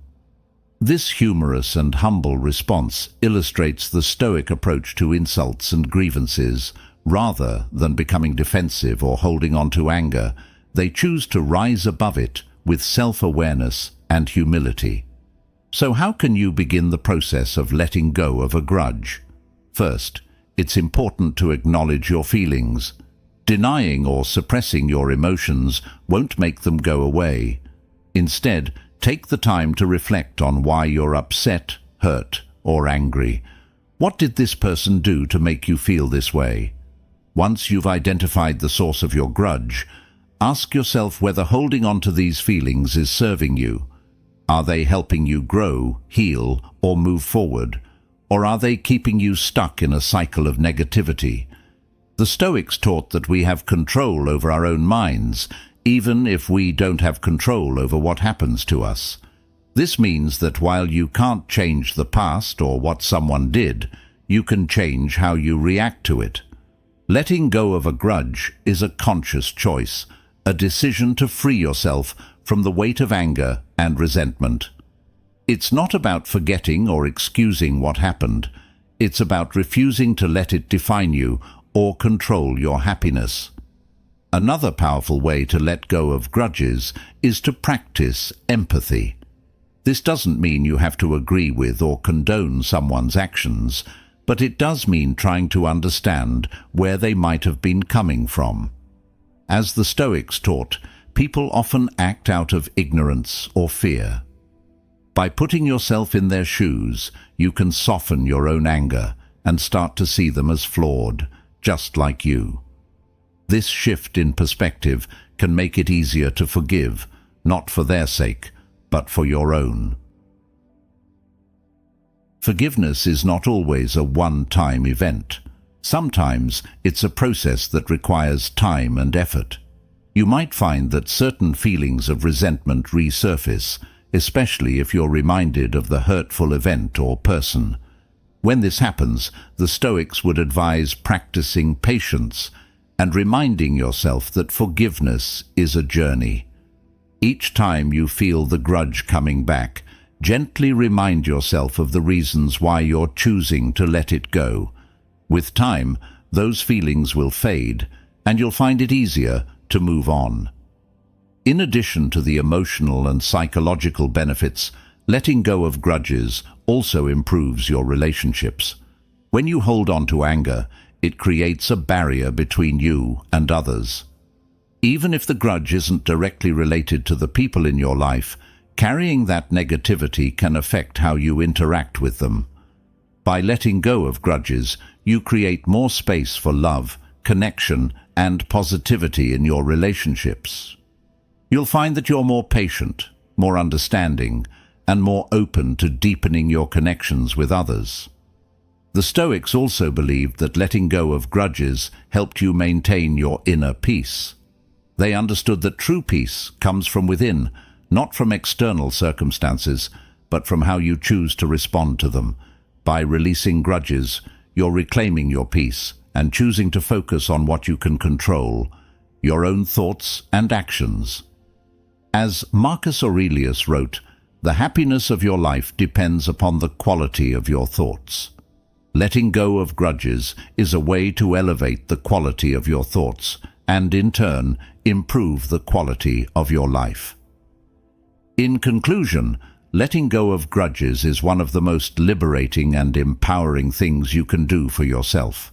This humorous and humble response illustrates the Stoic approach to insults and grievances. Rather than becoming defensive or holding on to anger, they choose to rise above it with self-awareness and humility. So how can you begin the process of letting go of a grudge? First, it's important to acknowledge your feelings. Denying or suppressing your emotions won't make them go away. Instead, take the time to reflect on why you're upset, hurt, or angry. What did this person do to make you feel this way? Once you've identified the source of your grudge, ask yourself whether holding on to these feelings is serving you. Are they helping you grow, heal, or move forward? Or are they keeping you stuck in a cycle of negativity? The Stoics taught that we have control over our own minds, even if we don't have control over what happens to us. This means that while you can't change the past or what someone did, you can change how you react to it. Letting go of a grudge is a conscious choice, a decision to free yourself from the weight of anger and resentment. It's not about forgetting or excusing what happened. It's about refusing to let it define you or control your happiness. Another powerful way to let go of grudges is to practice empathy. This doesn't mean you have to agree with or condone someone's actions, but it does mean trying to understand where they might have been coming from. As the Stoics taught, people often act out of ignorance or fear. By putting yourself in their shoes, you can soften your own anger and start to see them as flawed, just like you. This shift in perspective can make it easier to forgive, not for their sake, but for your own. Forgiveness is not always a one-time event. Sometimes it's a process that requires time and effort. You might find that certain feelings of resentment resurface, especially if you're reminded of the hurtful event or person. When this happens, the Stoics would advise practicing patience and reminding yourself that forgiveness is a journey. Each time you feel the grudge coming back, gently remind yourself of the reasons why you're choosing to let it go. With time, those feelings will fade, and you'll find it easier to move on. In addition to the emotional and psychological benefits, letting go of grudges also improves your relationships. When you hold on to anger, it creates a barrier between you and others. Even if the grudge isn't directly related to the people in your life, carrying that negativity can affect how you interact with them. By letting go of grudges, you create more space for love, connection, and positivity in your relationships. You'll find that you're more patient, more understanding, and more open to deepening your connections with others. The Stoics also believed that letting go of grudges helped you maintain your inner peace. They understood that true peace comes from within, not from external circumstances, but from how you choose to respond to them. By releasing grudges, you're reclaiming your peace and choosing to focus on what you can control, your own thoughts and actions. As Marcus Aurelius wrote, "The happiness of your life depends upon the quality of your thoughts." Letting go of grudges is a way to elevate the quality of your thoughts and, in turn, improve the quality of your life. In conclusion, letting go of grudges is one of the most liberating and empowering things you can do for yourself.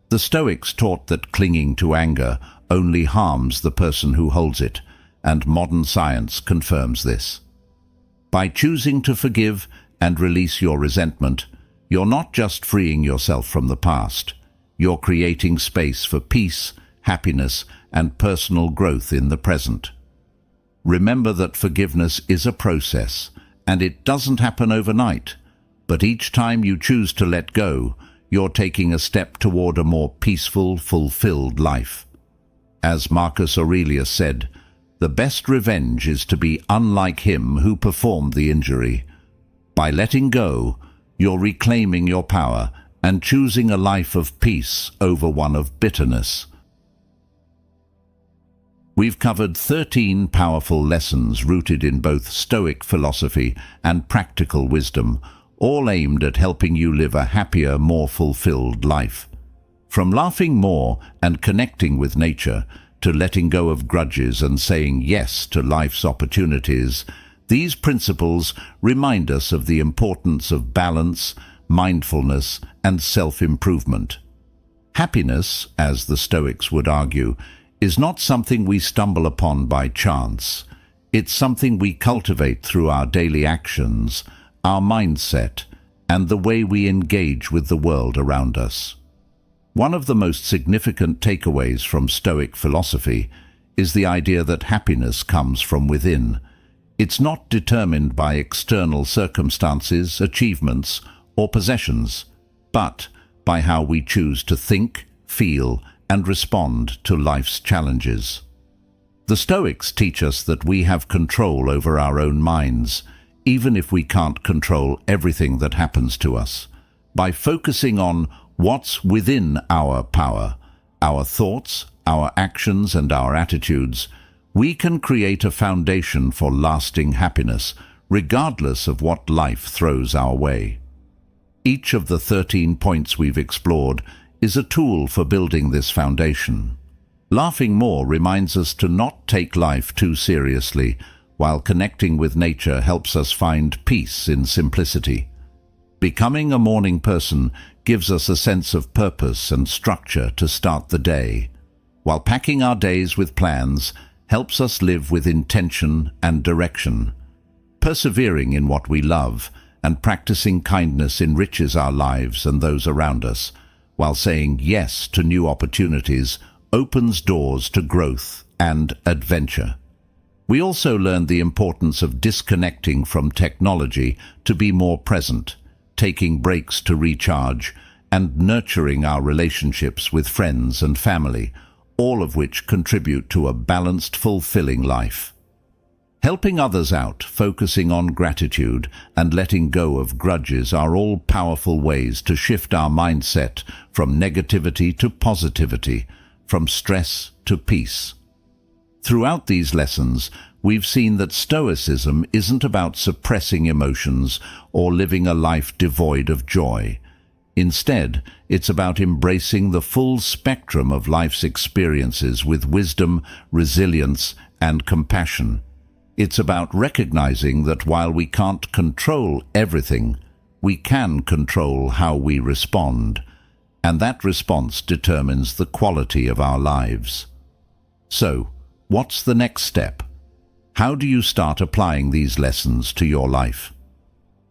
The Stoics taught that clinging to anger only harms the person who holds it, and modern science confirms this. By choosing to forgive and release your resentment, you're not just freeing yourself from the past, you're creating space for peace, happiness, and personal growth in the present. Remember that forgiveness is a process, and it doesn't happen overnight, but each time you choose to let go, you're taking a step toward a more peaceful, fulfilled life. As Marcus Aurelius said, "The best revenge is to be unlike him who performed the injury." By letting go, you're reclaiming your power and choosing a life of peace over one of bitterness. We've covered 13 powerful lessons rooted in both Stoic philosophy and practical wisdom, all aimed at helping you live a happier, more fulfilled life. From laughing more and connecting with nature, to letting go of grudges and saying yes to life's opportunities, these principles remind us of the importance of balance, mindfulness, and self-improvement. Happiness, as the Stoics would argue, is not something we stumble upon by chance. It's something we cultivate through our daily actions, our mindset, and the way we engage with the world around us. One of the most significant takeaways from Stoic philosophy is the idea that happiness comes from within. It's not determined by external circumstances, achievements, or possessions, but by how we choose to think, feel, and respond to life's challenges. The Stoics teach us that we have control over our own minds, even if we can't control everything that happens to us. By focusing on what's within our power, our thoughts, our actions, and our attitudes, we can create a foundation for lasting happiness, regardless of what life throws our way. Each of the 13 points we've explored is a tool for building this foundation. Laughing more reminds us to not take life too seriously, while connecting with nature helps us find peace in simplicity. Becoming a morning person gives us a sense of purpose and structure to start the day, while packing our days with plans helps us live with intention and direction. Persevering in what we love and practicing kindness enriches our lives and those around us, while saying yes to new opportunities opens doors to growth and adventure. We also learned the importance of disconnecting from technology to be more present, taking breaks to recharge, and nurturing our relationships with friends and family, all of which contribute to a balanced, fulfilling life. Helping others out, focusing on gratitude, and letting go of grudges are all powerful ways to shift our mindset from negativity to positivity, from stress to peace. Throughout these lessons, we've seen that Stoicism isn't about suppressing emotions or living a life devoid of joy. Instead, it's about embracing the full spectrum of life's experiences with wisdom, resilience, and compassion. It's about recognizing that while we can't control everything, we can control how we respond, and that response determines the quality of our lives. So, what's the next step? How do you start applying these lessons to your life?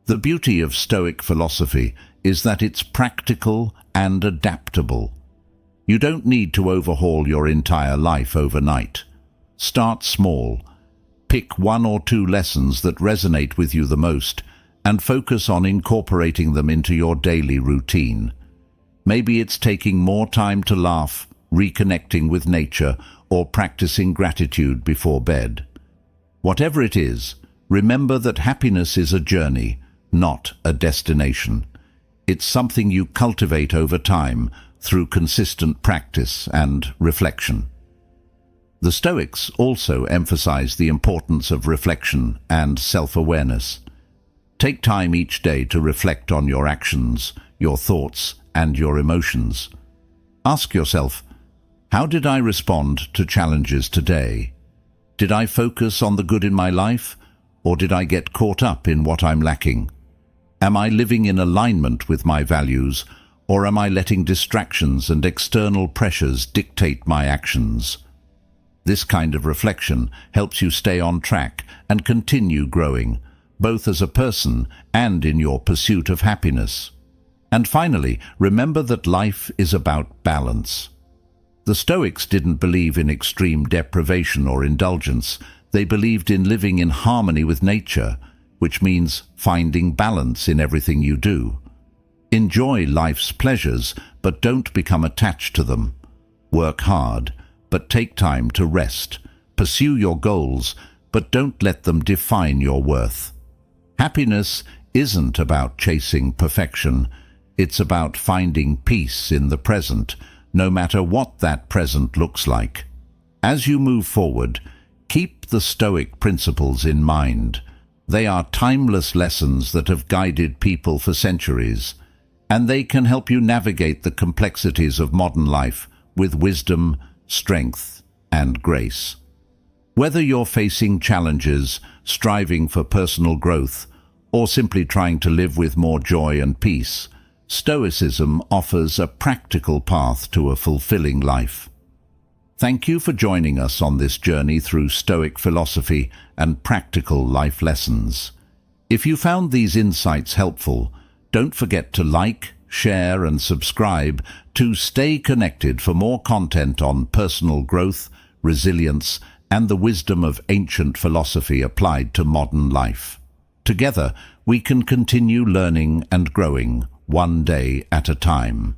The beauty of Stoic philosophy is that it's practical and adaptable. You don't need to overhaul your entire life overnight. Start small. Pick 1 or 2 lessons that resonate with you the most and focus on incorporating them into your daily routine. Maybe it's taking more time to laugh, reconnecting with nature, or practicing gratitude before bed. Whatever it is, remember that happiness is a journey, not a destination. It's something you cultivate over time through consistent practice and reflection. The Stoics also emphasize the importance of reflection and self-awareness. Take time each day to reflect on your actions, your thoughts, and your emotions. Ask yourself, how did I respond to challenges today? Did I focus on the good in my life, or did I get caught up in what I'm lacking? Am I living in alignment with my values, or am I letting distractions and external pressures dictate my actions? This kind of reflection helps you stay on track and continue growing, both as a person and in your pursuit of happiness. And finally, remember that life is about balance. The Stoics didn't believe in extreme deprivation or indulgence. They believed in living in harmony with nature, which means finding balance in everything you do. Enjoy life's pleasures, but don't become attached to them. Work hard, but take time to rest. Pursue your goals, but don't let them define your worth. Happiness isn't about chasing perfection. It's about finding peace in the present, no matter what that present looks like. As you move forward, keep the Stoic principles in mind. They are timeless lessons that have guided people for centuries, and they can help you navigate the complexities of modern life with wisdom, strength, and grace. Whether you're facing challenges, striving for personal growth, or simply trying to live with more joy and peace, Stoicism offers a practical path to a fulfilling life. Thank you for joining us on this journey through Stoic philosophy and practical life lessons. If you found these insights helpful, don't forget to like, share, and subscribe to stay connected for more content on personal growth, resilience, and the wisdom of ancient philosophy applied to modern life. Together, we can continue learning and growing one day at a time.